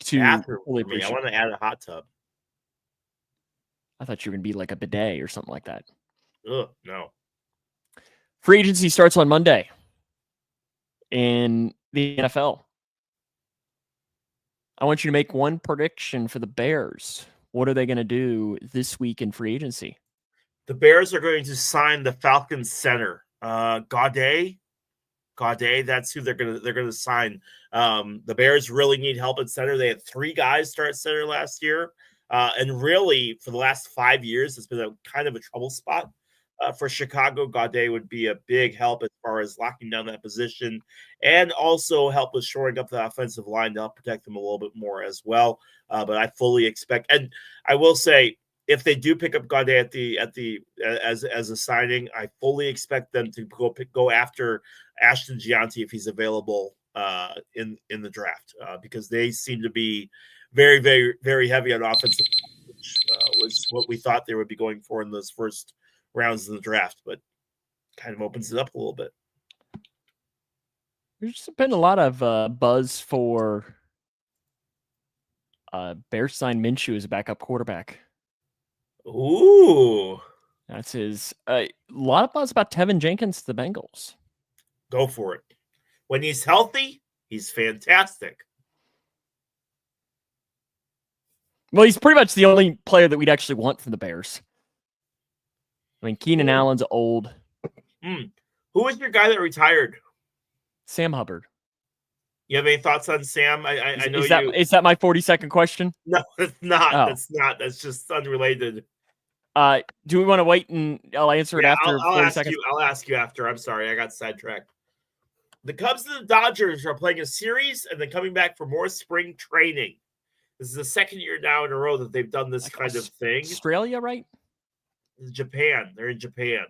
to fully appreciate. I want to add a hot tub. I thought you were gonna be like a bidet or something like that. Ugh, no. Free agency starts on Monday in the NFL. I want you to make one prediction for the Bears. What are they going to do this week in free agency? The Bears are going to sign the Falcons center, Gaudet. That's who they're gonna sign. The Bears really need help at center. They had 3 guys start center last year, and really for the last 5 years, it's been a kind of a trouble spot. for Chicago. Gaudet would be a big help as far as locking down that position and also help with shoring up the offensive line to help protect them a little bit more as well. But I fully expect, and I will say, if they do pick up Gaudet as a signing, I fully expect them to go after Ashton Gianti if he's available in the draft because they seem to be very, very, very heavy on offensive, which was what we thought they would be going for in those first rounds of the draft, but kind of opens it up a little bit. There's been a lot of buzz for Bears sign Minshew as a backup quarterback. Ooh. That's his. A lot of buzz about Tevin Jenkins to the Bengals. Go for it. When he's healthy, he's fantastic. Well, he's pretty much the only player that we'd actually want from the Bears. I mean, Keenan Allen's old. Who was your guy that retired? Sam Hubbard. You have any thoughts on Sam? I know is that my 40-second question? No, it's not. Oh. That's not. That's just unrelated. Do we want to wait and I'll answer it after 40 seconds? I'll ask you after. I'm sorry, I got sidetracked. The Cubs and the Dodgers are playing a series and then coming back for more spring training. This is the second year now in a row that they've done this kind of thing. Australia, right? Japan. They're in Japan.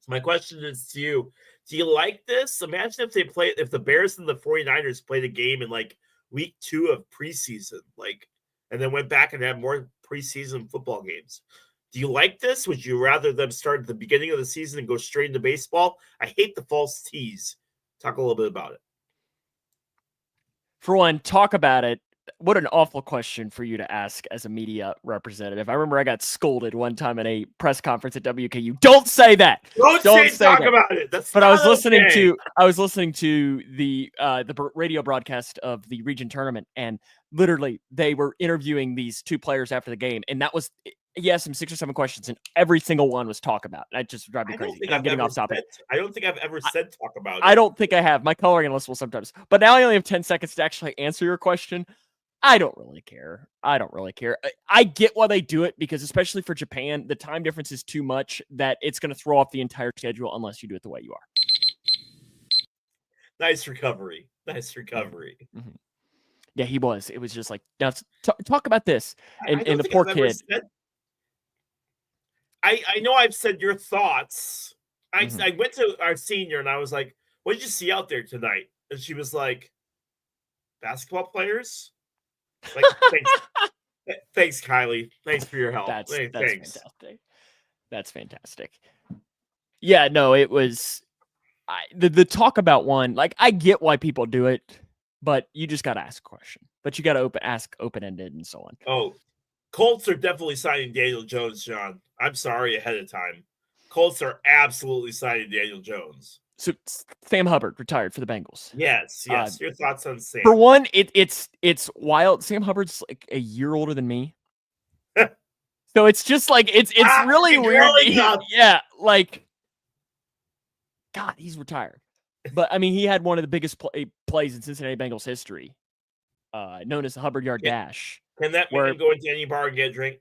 So my question is to you. Do you like this? Imagine if the Bears and the 49ers played a game in like week 2 of preseason, and then went back and had more preseason football games. Do you like this? Would you rather them start at the beginning of the season and go straight into baseball? I hate the false tease. Talk a little bit about it. For one, talk about it. What an awful question for you to ask as a media representative. I remember I got scolded one time at a press conference at WKU. Don't say that. Don't say talk that. About it. That's. But I was listening to the radio broadcast of the region tournament, and literally they were interviewing these two players after the game, and that was he asked them 6 or 7 questions, and every single one was talk about. That just drive me crazy. I'm getting off topic. I don't think I've ever said talk about it. I don't think I have. My coloring analyst will sometimes, but now I only have 10 seconds to actually answer your question. I don't really care. I get why they do it because especially for Japan, the time difference is too much that it's going to throw off the entire schedule unless you do it the way you are. Nice recovery. Mm-hmm. Yeah, he was. It was just like, now talk about this. And the poor kid. I know I've said your thoughts. I went to our senior and I was like, what did you see out there tonight? And she was like, basketball players? Like, thanks, Kylie. Thanks for your help. That's fantastic. That's fantastic. Yeah, no, it was the talk about one. Like, I get why people do it, but you just got to ask a question. But you got to ask open-ended and so on. Oh, Colts are definitely signing Daniel Jones, John. I'm sorry ahead of time. Colts are absolutely signing Daniel Jones. So Sam Hubbard retired for the Bengals. Yes. Your thoughts on Sam? For one, it's wild. Sam Hubbard's like a year older than me, so it's just like it's really weird. Yeah, like God, he's retired. But I mean, he had one of the biggest plays in Cincinnati Bengals history, known as the Hubbard Yard Dash. Can that make him go into any bar and get a drink?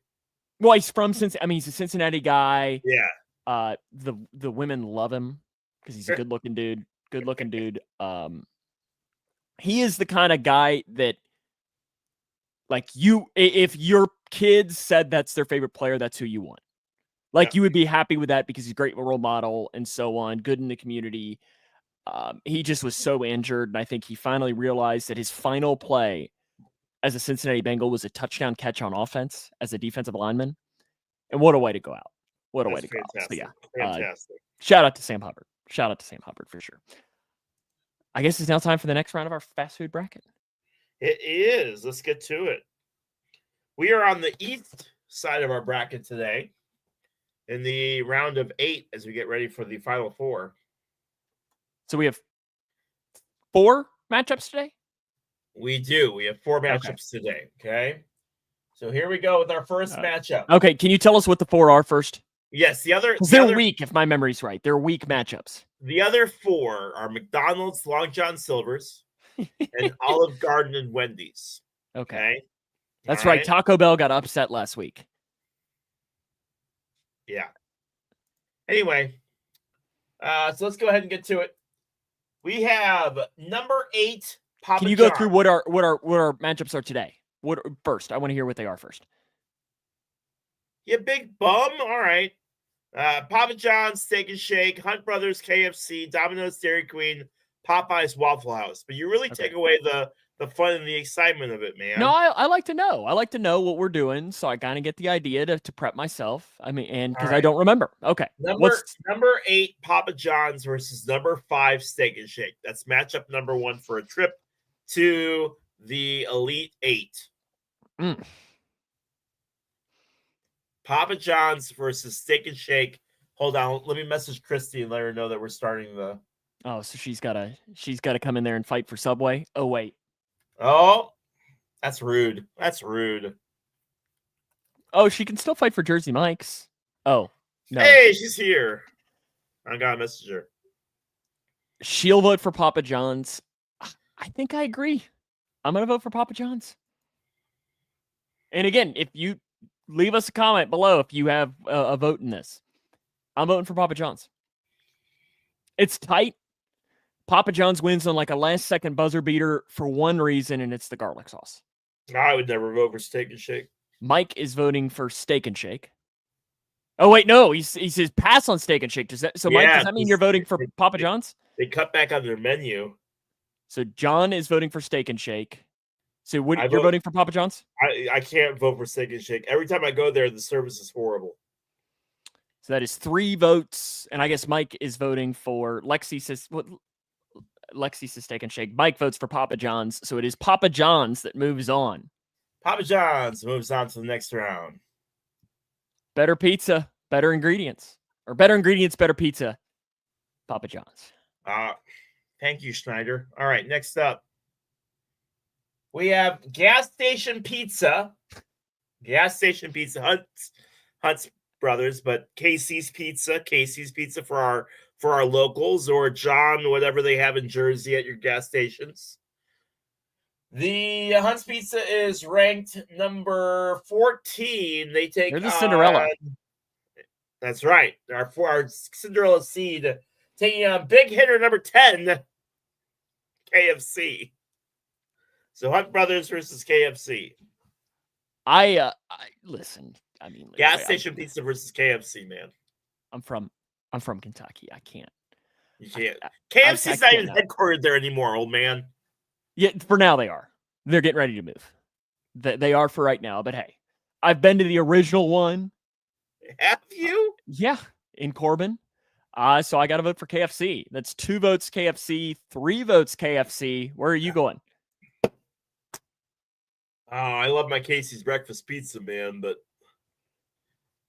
Well, he's from Cincinnati. I mean, he's a Cincinnati guy. Yeah. The women love him because he's a good-looking dude. He is the kind of guy that, like, if your kids said that's their favorite player, that's who you want. Like, you would be happy with that because he's a great role model and so on, good in the community. He just was so injured, and I think he finally realized that his final play as a Cincinnati Bengal was a touchdown catch on offense as a defensive lineman. And what a way to go out. What a way to go out. So, yeah. Fantastic. Shout out to Sam Hubbard. For sure. I guess it's now time for the next round of our fast food bracket. It is. Let's get to it. We are on the east side of our bracket today in the round of 8 as we get ready for the final 4. So we have 4 matchups today? We do. We have 4 matchups today. Okay. So here we go with our first matchup. Okay. Can you tell us what the 4 are first? Yes. They're weak, if my memory's right. They're weak matchups. The other 4 are McDonald's, Long John Silver's, and Olive Garden and Wendy's. Okay. That's right. Taco Bell got upset last week. Yeah. Anyway, so let's go ahead and get to it. We have number 8, Papa Can you go John. through what our matchups are today? What first? I want to hear what they are first. You big bum. All right. Papa John's, Steak and Shake, Hunt Brothers, KFC, Domino's, Dairy Queen, Popeyes, Waffle House. But you really take away the fun and the excitement of it, man. No, I like to know. I like to know what we're doing, so I kind of get the idea to prep myself. I mean, and because I don't remember. Okay. Number 8, Papa John's versus number 5, Steak and Shake. That's matchup number 1 for a trip to the Elite 8. Papa John's versus Steak and Shake. Hold on, let me message Christy and let her know that we're starting the. Oh, so she's gotta come in there and fight for Subway. Oh wait. Oh, that's rude. That's rude. Oh, she can still fight for Jersey Mike's. Oh no. Hey, she's here. I got a message her. She'll vote for Papa John's. I think I agree. I'm gonna vote for Papa John's. And again, if you leave us a comment below if you have a vote in this. I'm voting for Papa John's. It's tight. Papa John's wins on like a last-second buzzer beater for one reason, and it's the garlic sauce. I would never vote for Steak and Shake. Mike is voting for Steak and Shake. Oh, wait, no. He says pass on Steak and Shake. Mike, does that mean you're voting for Papa John's? They cut back on their menu. So John is voting for Steak and Shake. So you're voting for Papa John's? I can't vote for Steak and Shake. Every time I go there, the service is horrible. So that is 3 votes, and I guess Mike is voting for Lexi says Steak and Shake. Mike votes for Papa John's, so it is Papa John's that moves on. Papa John's moves on to the next round. Better pizza, better ingredients, or better ingredients, better pizza. Papa John's. Thank you, Schneider. All right, next up. We have gas station pizza. Gas station pizza, Hunt's Brothers, but Casey's Pizza for our locals, or John, whatever they have in Jersey at your gas stations. The Hunt's Pizza is ranked number 14. They're the Cinderella. That's right. Our Cinderella seed taking on big hitter number 10, KFC. So Hunt Brothers versus KFC. I listen. I mean, gas station pizza versus KFC, man. I'm from Kentucky. I can't. You can't. KFC's not even headquartered there anymore, old man. Yeah, for now they are. They're getting ready to move. They are for right now. But hey, I've been to the original one. Have you? Yeah, in Corbin. So I got to vote for KFC. That's 2 votes KFC, 3 votes KFC. Where are you going? Oh, I love my Casey's breakfast pizza, man, but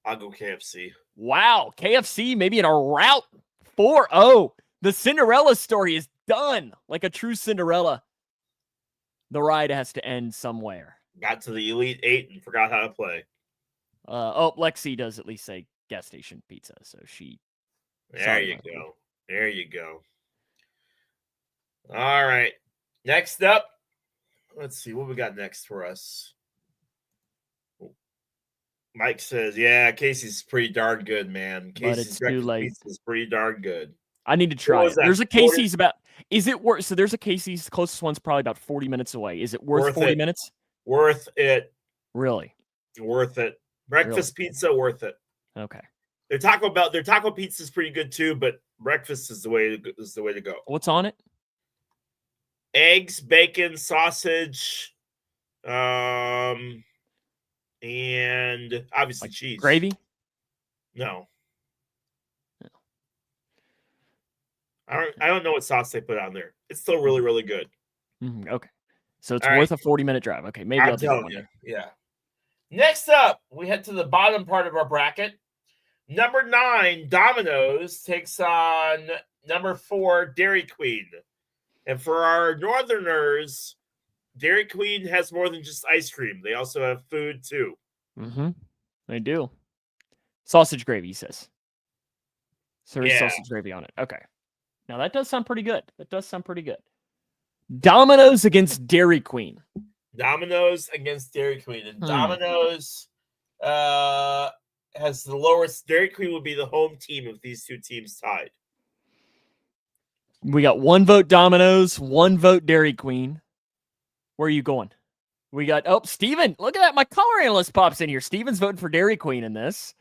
I'll go KFC. Wow, KFC maybe in a route 4-0. The Cinderella story is done. Like a true Cinderella. The ride has to end somewhere. Got to the Elite 8 and forgot how to play. Lexi does at least say gas station pizza, so she. There you go. There you go. All right. Next up. Let's see what we got next for us. Mike says, "Yeah, Casey's pretty darn good, man. Casey's breakfast pizza is pretty darn good. I need to try it. There's a Casey's about. Is it worth? So there's a Casey's. The closest one's probably about 40 minutes away. Is it worth 40 minutes? Worth it. Really? Worth it. Breakfast pizza, worth it. Okay. Their taco pizza is pretty good too, but breakfast is the way to go. What's on it? Eggs, bacon, sausage, and obviously cheese. Gravy? No. I don't know what sauce they put on there. It's still really, really good. Okay. So it's worth a 40-minute drive. Okay, maybe I'll do that one day. Yeah. Next up, we head to the bottom part of our bracket. Number 9, Domino's, takes on number 4, Dairy Queen. And for our Northerners, Dairy Queen has more than just ice cream. They also have food, too. Mm-hmm. They do. Sausage gravy, he says. So there's sausage gravy on it. Okay. Now, that does sound pretty good. Domino's against Dairy Queen. Domino's against Dairy Queen. And Domino's has the lowest. Dairy Queen would be the home team if these two teams tied. We got 1 vote Domino's, 1 vote Dairy Queen. Where are you going? We got, Steven. Look at that. My color analyst pops in here. Steven's voting for Dairy Queen in this.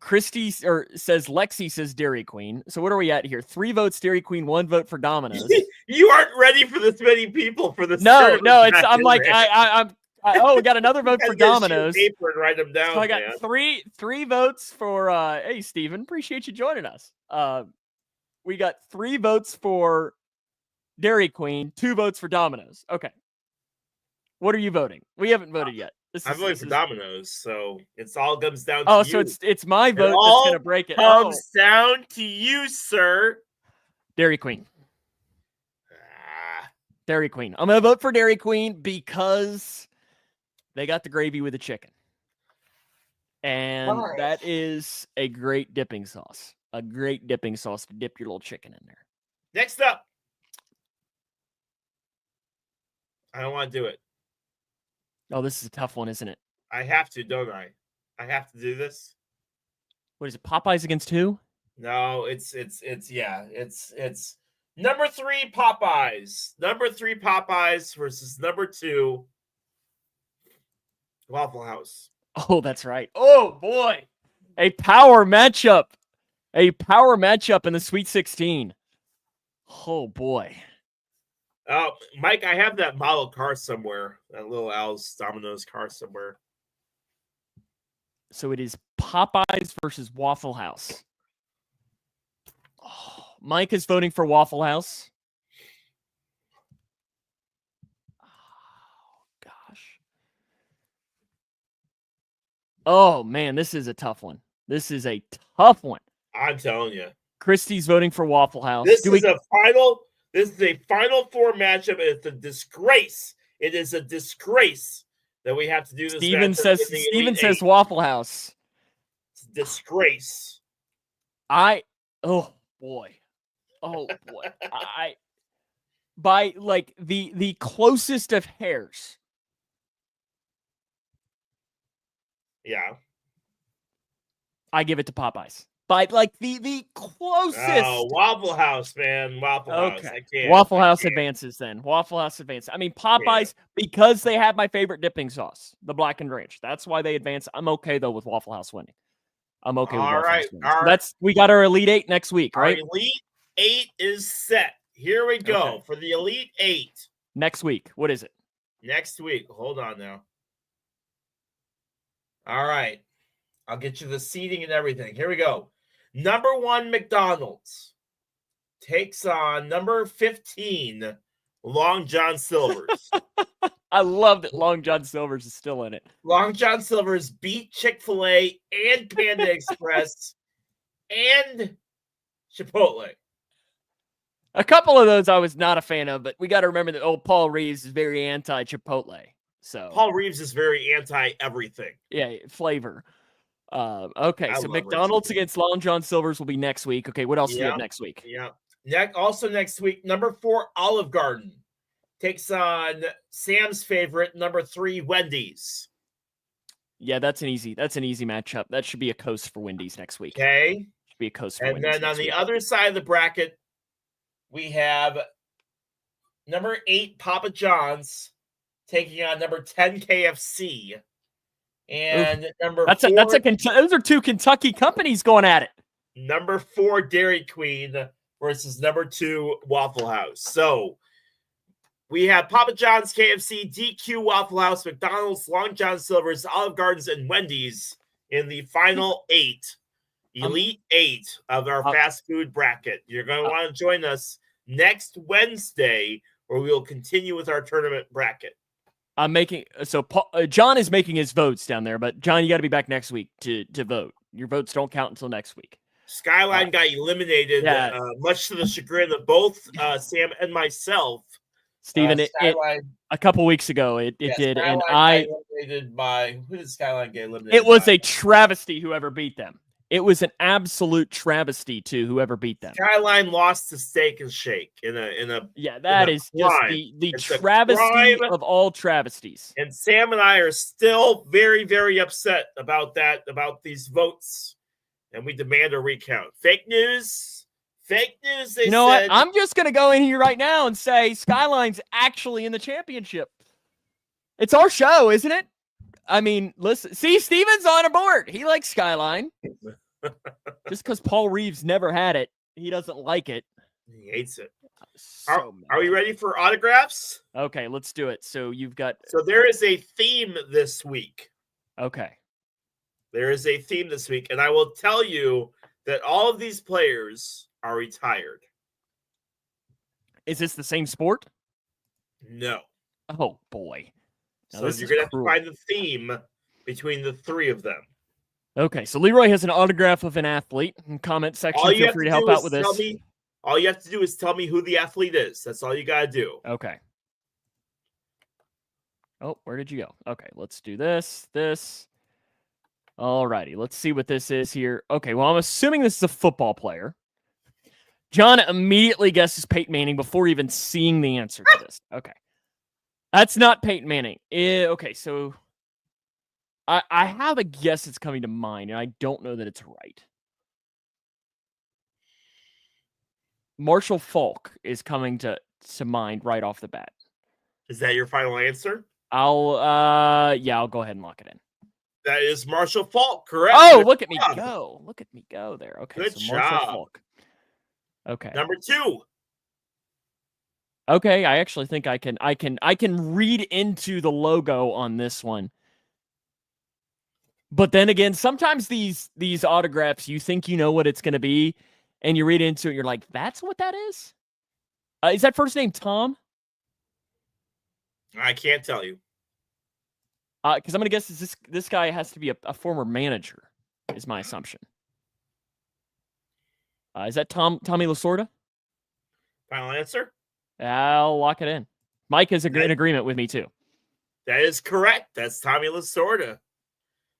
Christy says Lexi says Dairy Queen. So what are we at here? 3 votes Dairy Queen, 1 vote for Domino's. You aren't ready for this many people for this. No, I'm like, we got another vote for Domino's. Paper and write them down. So I got three votes for. Hey, Steven, appreciate you joining us. We got 3 votes for Dairy Queen, 2 votes for Domino's. Okay. What are you voting? We haven't voted yet. I'm voting for Domino's, so it's all comes down to you. Oh, so it's my vote that's going to break it. Comes down to you, sir. Dairy Queen. Dairy Queen. I'm going to vote for Dairy Queen because they got the gravy with the chicken. And that is a great dipping sauce. A great dipping sauce to dip your little chicken in there. Next up. I don't want to do it. Oh, this is a tough one, isn't it? I have to, don't I? I have to do this. What is it? Popeyes against who? No, it's number 3 Popeyes. Number 3 Popeyes versus number 2 Waffle House. Oh, that's right. Oh boy. A power matchup. A power matchup in the Sweet 16. Oh boy. Oh, Mike, I have that model car somewhere. That little Al's Domino's car somewhere. So it is Popeyes versus Waffle House. Oh, Mike is voting for Waffle House. Oh, gosh. Oh, man, this is a tough one. This is a tough one. I'm telling you. Christy's voting for Waffle House. This is a Final Four matchup. It's a disgrace. It is a disgrace that we have to do this. Steven says Waffle House. It's a disgrace. Oh boy. By like the closest of hairs. Yeah. I give it to Popeyes. By like the closest. Oh, Waffle House, man. Waffle House. I can't. Waffle House advances then. Waffle House advances. I mean, Popeyes, because they have my favorite dipping sauce, the blackened ranch. That's why they advance. I'm okay, though, with Waffle House winning. I'm okay with Waffle House winning. We got our Elite 8 next week, right? Our Elite 8 is set. Here we go for the Elite 8. Next week. What is it? Next week. Hold on now. All right. I'll get you the seating and everything. Here we go. Number 1, McDonald's takes on number 15, Long John Silver's. I love that Long John Silver's is still in it. Long John Silver's beat Chick-fil-A and Panda Express and Chipotle. A couple of those I was not a fan of, but we got to remember that old Paul Reeves is very anti-Chipotle. So Paul Reeves is very anti-everything. Yeah, flavor. Okay, so McDonald's against Long John Silver's will be next week. Okay, what else do we have next week? Yeah. Also next week, number 4, Olive Garden takes on Sam's favorite, number 3, Wendy's. Yeah, that's an easy matchup. That should be a coast for Wendy's next week. Okay. Should be a coast for Wendy's. And then on the other side of the bracket, we have number 8, Papa John's taking on number 10, KFC. And number 4, those are 2 Kentucky companies going at it. Number 4, Dairy Queen versus number 2, Waffle House. So we have Papa John's, KFC, DQ, Waffle House, McDonald's, Long John Silver's, Olive Gardens, and Wendy's in the final 8, Elite 8 of our fast food bracket. You're going to want to join us next Wednesday, where we will continue with our tournament bracket. John is making his votes down there, but John, you got to be back next week to vote. Your votes don't count until next week. Skyline got eliminated, much to the chagrin of both Sam and myself. Steven, a couple weeks ago, it did, Skyline and I eliminated by who did Skyline get eliminated? It was a travesty. Whoever beat them, It was an absolute travesty to whoever beat them. Skyline lost to Steak and Shake in a Yeah, that is just the travesty of all travesties. And Sam and I are still very, very upset about these votes, and we demand a recount. Fake news. They said. What? I'm just gonna go in here right now and say Skyline's actually in the championship. It's our show, isn't it? I mean, listen. See, Steven's on a board. He likes Skyline. Just because Paul Reeves never had it, he doesn't like it. He hates it. Are we ready for autographs? Okay, let's do it. So you've got. So there is a theme this week. Okay. There is a theme this week, and I will tell you that all of these players are retired. Is this the same sport? No. Oh boy. Now, so you're gonna have to find the theme between the three of them. Okay, so Leroy has an autograph of an athlete. In comment section, feel free to help out with this. All you have to do is tell me who the athlete is. That's all you gotta do. Okay. Oh, where did you go? Okay, let's do this. All righty, let's see what this is here. Okay, well, I'm assuming this is a football player. John immediately guesses Peyton Manning before even seeing the answer to this. Okay. That's not Peyton Manning. Okay, so I have a guess that's coming to mind, and I don't know that it's right. Marshall Faulk is coming to mind right off the bat. Is that your final answer? I'll go ahead and lock it in. That is Marshall Faulk, correct? Oh, look at me go. Look at me go there. Okay, good so Marshall Faulk. Okay. Number 2. Okay, I actually think I can read into the logo on this one. But then again, sometimes these autographs, you think you know what it's going to be, and you read into it, you're like, that's what that is? Is that first name Tom? I can't tell you. Because I'm going to guess this guy has to be a former manager, is my assumption. Is that Tommy Lasorda? Final answer? I'll lock it in. Mike is in agreement with me, too. That is correct. That's Tommy Lasorda.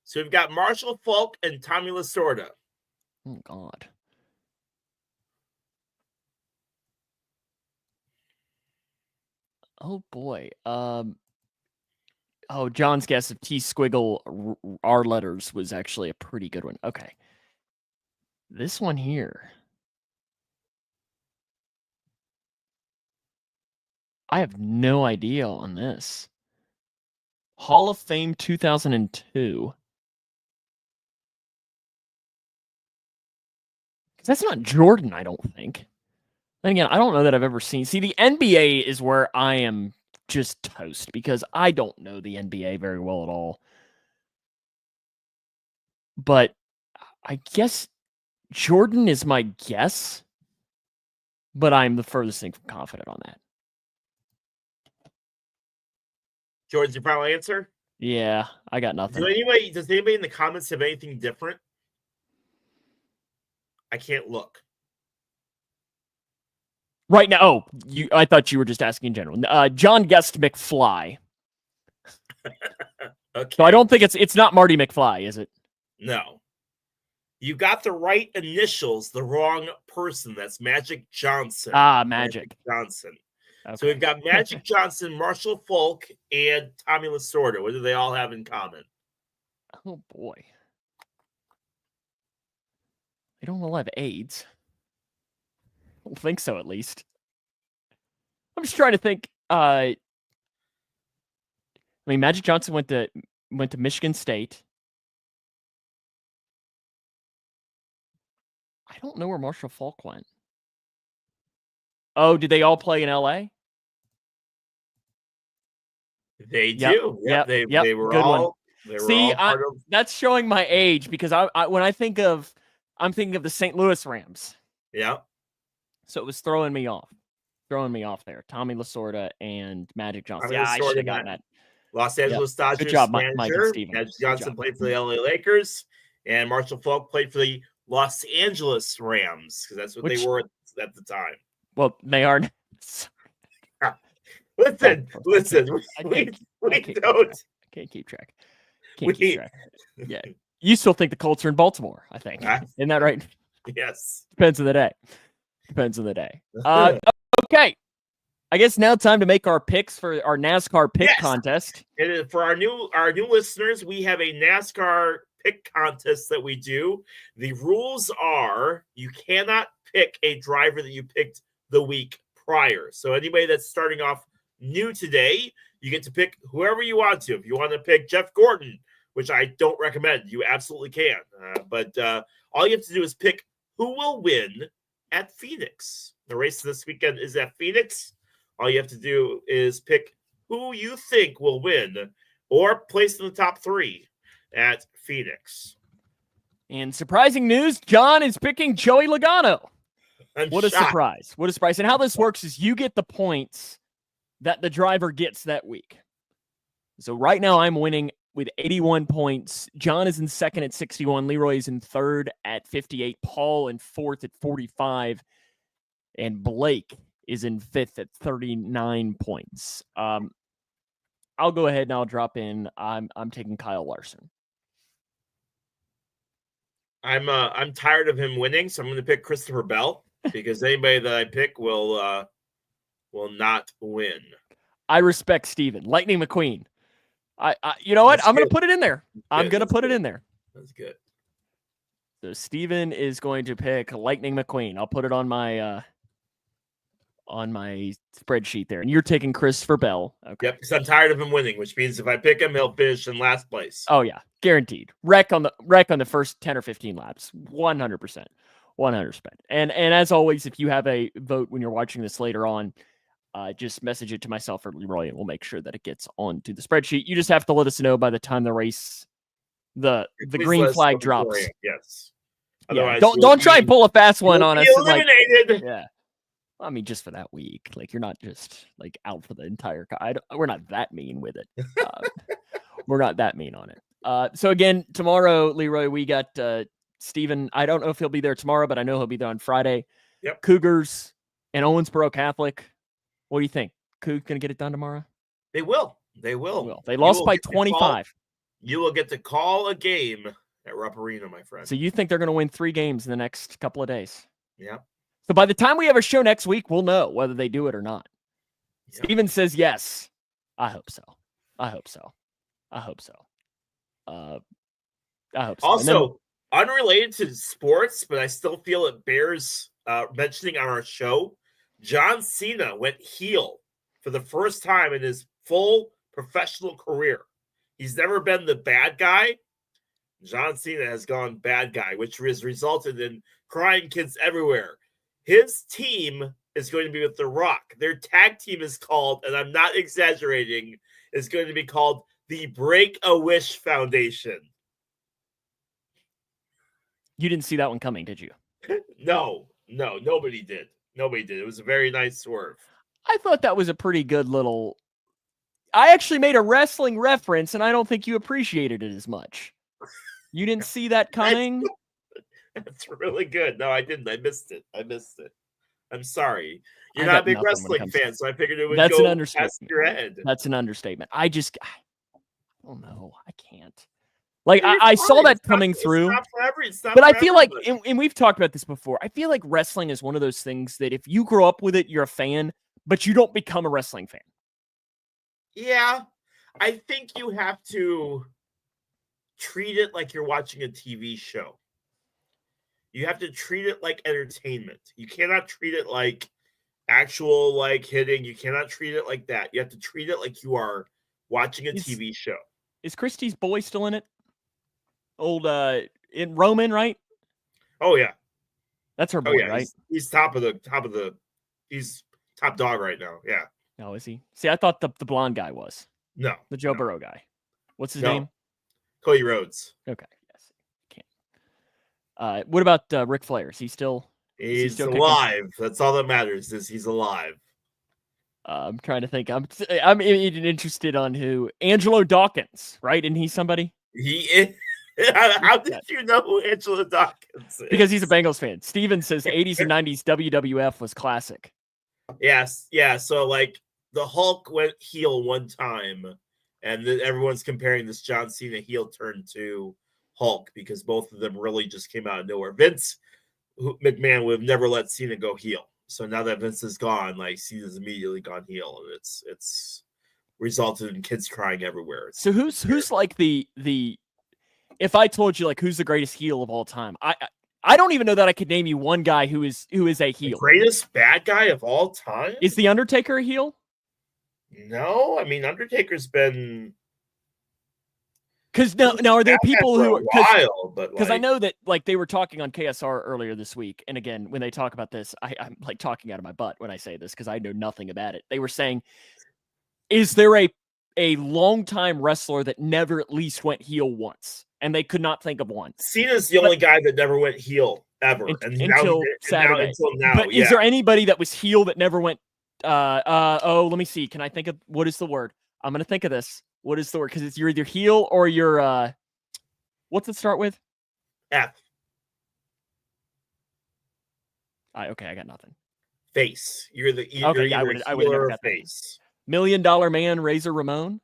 So we've got Marshall Faulk and Tommy Lasorda. Oh, God. Oh, boy. John's guess of T squiggle R letters was actually a pretty good one. Okay. This one here. I have no idea on this. Hall of Fame 2002. Because that's not Jordan, I don't think. Then again, I don't know that I've ever seen. See, the NBA is where I am just toast because I don't know the NBA very well at all. But I guess Jordan is my guess, but I'm the furthest thing from confident on that. Jordan's your final answer? Yeah, I got nothing. Does anybody in the comments have anything different? I can't look. Right now, I thought you were just asking in general. John guessed McFly. Okay. So I don't think it's not Marty McFly, is it? No. You got the right initials, the wrong person. That's Magic Johnson. Magic Johnson. Okay. So we've got Magic Johnson, Marshall Faulk, and Tommy Lasorda. What do they all have in common? Oh, boy. They don't all have AIDS. I don't think so, at least. I'm just trying to think. Magic Johnson went to Michigan State. I don't know where Marshall Faulk went. Oh, did they all play in LA? They do. Yep. They were good all. One. See, that's showing my age because when I think of, I'm thinking of the St. Louis Rams. Yeah. So it was throwing me off there. Tommy Lasorda and Magic Johnson. I should have gotten that. Los Angeles Dodgers Good job, manager. Mike and Steven. Magic Johnson played for the LA Lakers, and Marshall Faulk played for the Los Angeles Rams because that's what they were at the time. Well, they are. Listen. We don't. I can't keep track. Yeah, You still think the Colts are in Baltimore, I think. Isn't that right? Yes. Depends on the day. Okay. I guess now time to make our picks for our NASCAR pick contest. And for our new listeners, we have a NASCAR pick contest that we do. The rules are you cannot pick a driver that you picked the week prior. So anybody that's starting off new today, you get to pick whoever you want to. If you want to pick Jeff Gordon, which I don't recommend, you absolutely can. But all you have to do is pick who will win at Phoenix. The race this weekend is at Phoenix. All you have to do is pick who you think will win or place in the top 3 at Phoenix. And surprising news, John is picking Joey Logano. What a surprise. And how this works is you get the points that the driver gets that week. So right now I'm winning with 81 points. John is in second at 61. Leroy is in third at 58. Paul in fourth at 45. And Blake is in fifth at 39 points. I'll go ahead and I'll drop in. I'm taking Kyle Larson. I'm tired of him winning, so I'm going to pick Christopher Bell because anybody that I pick will not win. I respect Steven. Lightning McQueen. I you know what? I'm going to put it in there. I'm going to put it in there. That's good. So Steven is going to pick Lightning McQueen. I'll put it on my spreadsheet there. And you're taking Christopher Bell. Okay. Yep, because I'm tired of him winning, which means if I pick him, he'll finish in last place. Oh yeah, guaranteed. Wreck on the first 10 or 15 laps. 100%. 100%. And as always, if you have a vote when you're watching this later on, just message it to myself or Leroy, and we'll make sure that it gets onto the spreadsheet. You just have to let us know by the time the race, the green flag drops. Yes. Yeah. Don't try and pull a fast one on us. Eliminated. Yeah. I mean, just for that week. Like, you're not just like out for the entire. We're not that mean with it. We're not that mean on it. So again, tomorrow, Leroy, we got Steven. I don't know if he'll be there tomorrow, but I know he'll be there on Friday. Yep. Cougars and Owensboro Catholic. What do you think? Coug gonna get it done tomorrow? They will. They lost by 25. You will get to call a game at Rupp Arena, my friend. So you think they're gonna win 3 games in the next couple of days? Yeah. So by the time we have a show next week, we'll know whether they do it or not. Yep. Steven says yes. I hope so. I hope so. Also, unrelated to sports, but I still feel it bears mentioning on our show, John Cena went heel for the first time in his full professional career. He's never been the bad guy. John Cena has gone bad guy, which has resulted in crying kids everywhere. His team is going to be with The Rock. Their tag team is called, and I'm not exaggerating, is going to be called the Break-A-Wish Foundation. You didn't see that one coming, did you? No, nobody did. It was a very nice swerve. I thought that was a pretty good little... I actually made a wrestling reference, and I don't think you appreciated it as much. You didn't see that coming? That's really good. No, I didn't. I missed it. I'm sorry. You're not a big wrestling fan, so I figured it would go past your head. That's an understatement. I don't know. I can't. Like, I saw that coming through. But I feel like, and we've talked about this before, I feel like wrestling is one of those things that if you grow up with it, you're a fan, but you don't become a wrestling fan. Yeah. I think you have to treat it like you're watching a TV show. You have to treat it like entertainment. You cannot treat it like actual like hitting. You cannot treat it like that. You have to treat it like you are watching a TV show. Is Christie's boy still in it? Old in Roman, right? Oh yeah. That's her boy, right? He's he's top dog right now. Yeah. Oh, is he? See, I thought the blonde guy was. No. The Joe Burrow guy. What's his name? Cody Rhodes. Okay. What about Ric Flair? Is he still? He's alive. That's all that matters. Is he's alive. I'm trying to think. I'm interested on who Angelo Dawkins, right? And he's somebody. He is. How did you know who Angelo Dawkins is? Because he's a Bengals fan. Steven says 80s and 90s WWF was classic. Yes, yeah. So like the Hulk went heel one time, and then everyone's comparing this John Cena heel turn to Hulk, because both of them really just came out of nowhere. Vince McMahon would have never let Cena go heel. So now that Vince is gone, like Cena's immediately gone heel, and it's resulted in kids crying everywhere. So who's like the if I told you like who's the greatest heel of all time, I don't even know that I could name you one guy who is a heel. The greatest bad guy of all time? Is the Undertaker a heel? No, I mean Undertaker's been. Because now are there people who because I know that like they were talking on KSR earlier this week, and again when they talk about this, I'm like talking out of my butt when I say this because I know nothing about it. They were saying, is there a longtime wrestler that never at least went heel once? And they could not think of one. Cena's the only guy that never went heel ever, until Saturday. Until now, but is there anybody that was heel that never went? Let me see. Can I think of what is the word? I'm gonna think of this. What is the word? Because you're either heel or you're what's it start with? F. Okay, I got nothing. Face. You're okay. I would never got face. $1 Million Man, Razor Ramon.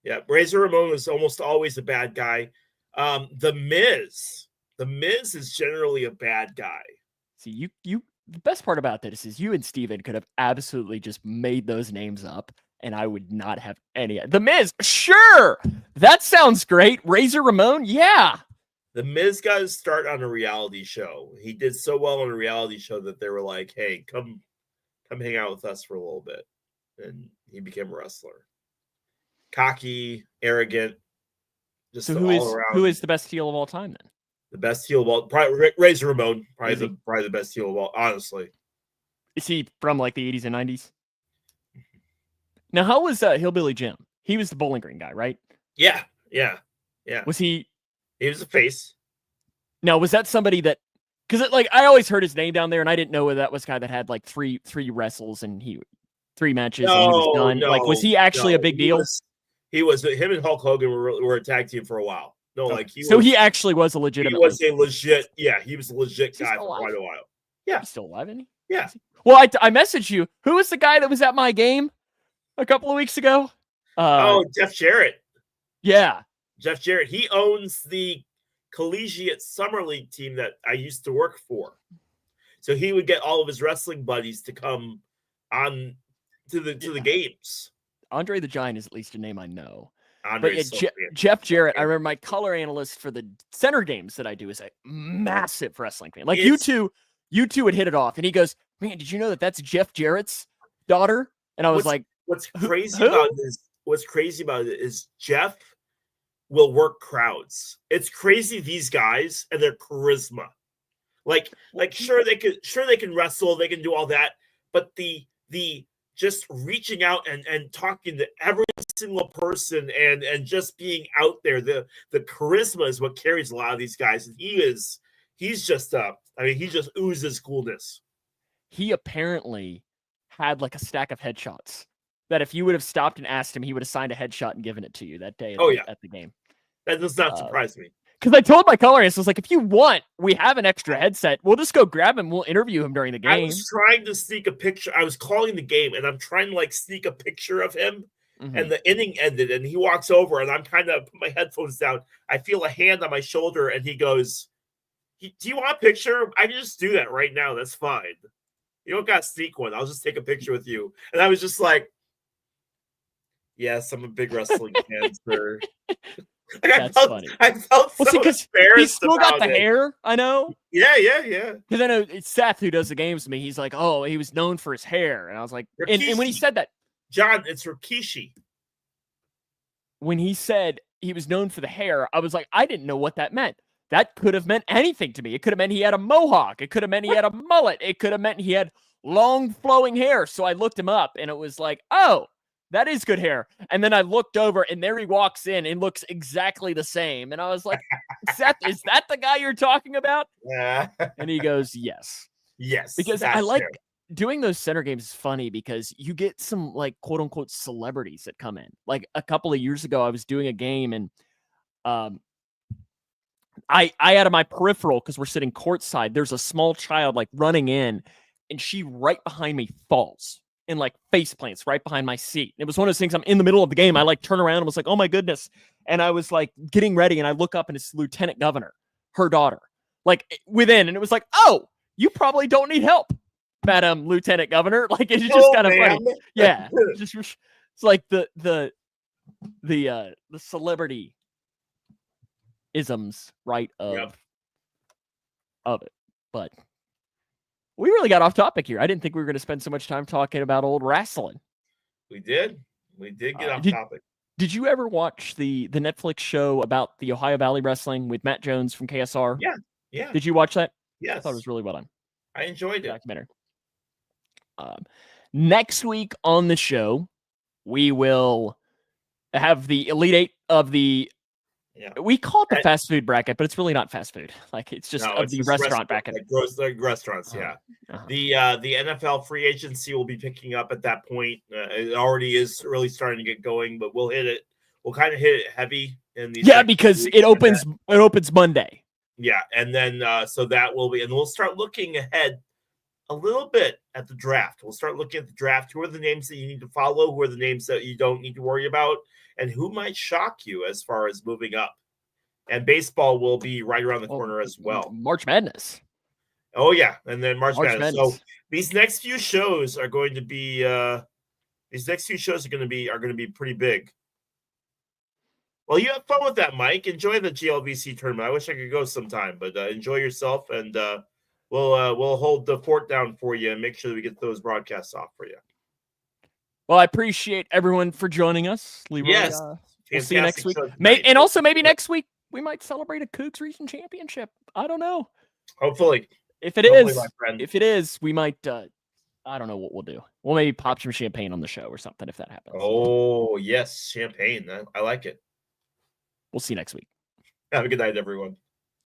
Yeah, Razor Ramon is almost always a bad guy. The Miz is generally a bad guy. See, you. The best part about this is you and Steven could have absolutely just made those names up, and I would not have any. The Miz, sure, that sounds great. Razor Ramon, yeah. The Miz got his start on a reality show. He did so well on a reality show that they were like, "Hey, come hang out with us for a little bit," and he became a wrestler. Cocky, arrogant. Just so who is the best heel of all time then? The best heel of all, probably Razor Ramon, probably the best heel of all. Honestly, is he from like the 80s and 90s? Now, how was Hillbilly Jim? He was the Bowling Green guy, right? Yeah. Was he? He was a face. Now, was that somebody that? Because I always heard his name down there, and I didn't know whether that was a guy that had like three wrestles and 3 matches and he was done. Was he actually a big deal? He was. Him and Hulk Hogan were a tag team for a while. No, he actually was a legitimate. He was a legit. Yeah, he was a legit guy for quite a while. Yeah, he's still alive, isn't he? Yeah. Well, I messaged you. Who was the guy that was at my game a couple of weeks ago? Jeff Jarrett. Yeah, Jeff Jarrett. He owns the collegiate summer league team that I used to work for. So he would get all of his wrestling buddies to come on to the games. Andre the Giant is at least a name I know. But Jeff Jarrett, I remember my color analyst for the center games that I do is a massive wrestling fan. Like you two would hit it off, and he goes, "Man, did you know that that's Jeff Jarrett's daughter?" And I was like, "What's crazy about it is Jeff will work crowds. It's crazy these guys and their charisma. Like sure they can wrestle, they can do all that, but the just reaching out and talking to every single person and just being out there, the charisma is what carries a lot of these guys. And he's just he just oozes coolness. He apparently had like a stack of headshots that if you would have stopped and asked him, he would have signed a headshot and given it to you that day at the game. That does not surprise me. Because I told my colorist, I was like, if you want, we have an extra headset. We'll just go grab him. We'll interview him during the game. I was trying to sneak a picture. I was calling the game, and I'm trying to sneak a picture of him. Mm-hmm. And the inning ended, and he walks over, and I'm kind of put my headphones down. I feel a hand on my shoulder, and he goes, "Do you want a picture? I can just do that right now. That's fine. You don't got to sneak one. I'll just take a picture with you." And I was just like, "Yes, I'm a big wrestling fan, sir." That's funny. I felt so embarrassed. He's still got the hair. I know. Yeah. Because I know it's Seth who does the games with me. He's like, "Oh, he was known for his hair," and I was like, and when he said that, John, it's Rikishi. When he said he was known for the hair, I was like, I didn't know what that meant. That could have meant anything to me. It could have meant he had a mohawk. It could have meant he had a mullet. It could have meant he had long flowing hair. So I looked him up, and it was like, oh. That is good hair. And then I looked over, and there he walks in and looks exactly the same. And I was like, Seth, is that the guy you're talking about? Yeah. And he goes, yes. Yes. Because I like doing those center games is funny because you get some quote unquote celebrities that come in. Like a couple of years ago, I was doing a game and I out of my peripheral, because we're sitting courtside, there's a small child running in, and she right behind me falls. And face plants right behind my seat. It was one of those things. I'm in the middle of the game. I turn around and was like, oh my goodness. And I was like getting ready, and I look up, and it's Lieutenant Governor, her daughter, like within, and it was like, oh, you probably don't need help, Madam Lieutenant Governor. Like it's just kind of funny. Yeah, it's like the celebrity isms, right, of it. But we really got off topic here. I didn't think we were going to spend so much time talking about old wrestling. We did get off topic. Did you ever watch the Netflix show about the Ohio Valley Wrestling with Matt Jones from KSR? Yeah. Did you watch that? Yes. I thought it was really well done. I enjoyed it. Documentary. Next week on the show, we will have the Elite Eight of the. We call it the fast food bracket, but it's really not fast food. Like it's just the restaurant bracket. Like restaurants, yeah. The NFL free agency will be picking up at that point. It already is really starting to get going, but we'll hit it. We'll kind of hit it heavy in these. Yeah, because it opens Monday. Yeah, and then so that will be, and we'll start looking ahead a little bit at the draft. We'll start looking at the draft. Who are the names that you need to follow? Who are the names that you don't need to worry about? And who might shock you as far as moving up? And baseball will be right around the corner as well. March Madness. Oh yeah, and then March Madness. So these next few shows are going to be are going to be pretty big. Well, you have fun with that, Mike. Enjoy the GLVC tournament. I wish I could go sometime, but enjoy yourself, and we'll hold the fort down for you and make sure that we get those broadcasts off for you. Well, I appreciate everyone for joining us. Leroy, yes, we'll see you next week. And also maybe next week we might celebrate a Cougs Region Championship. I don't know. Hopefully. If it is, we might. I don't know what we'll do. We'll maybe pop some champagne on the show or something if that happens. Oh yes, champagne. I like it. We'll see you next week. Have a good night, everyone.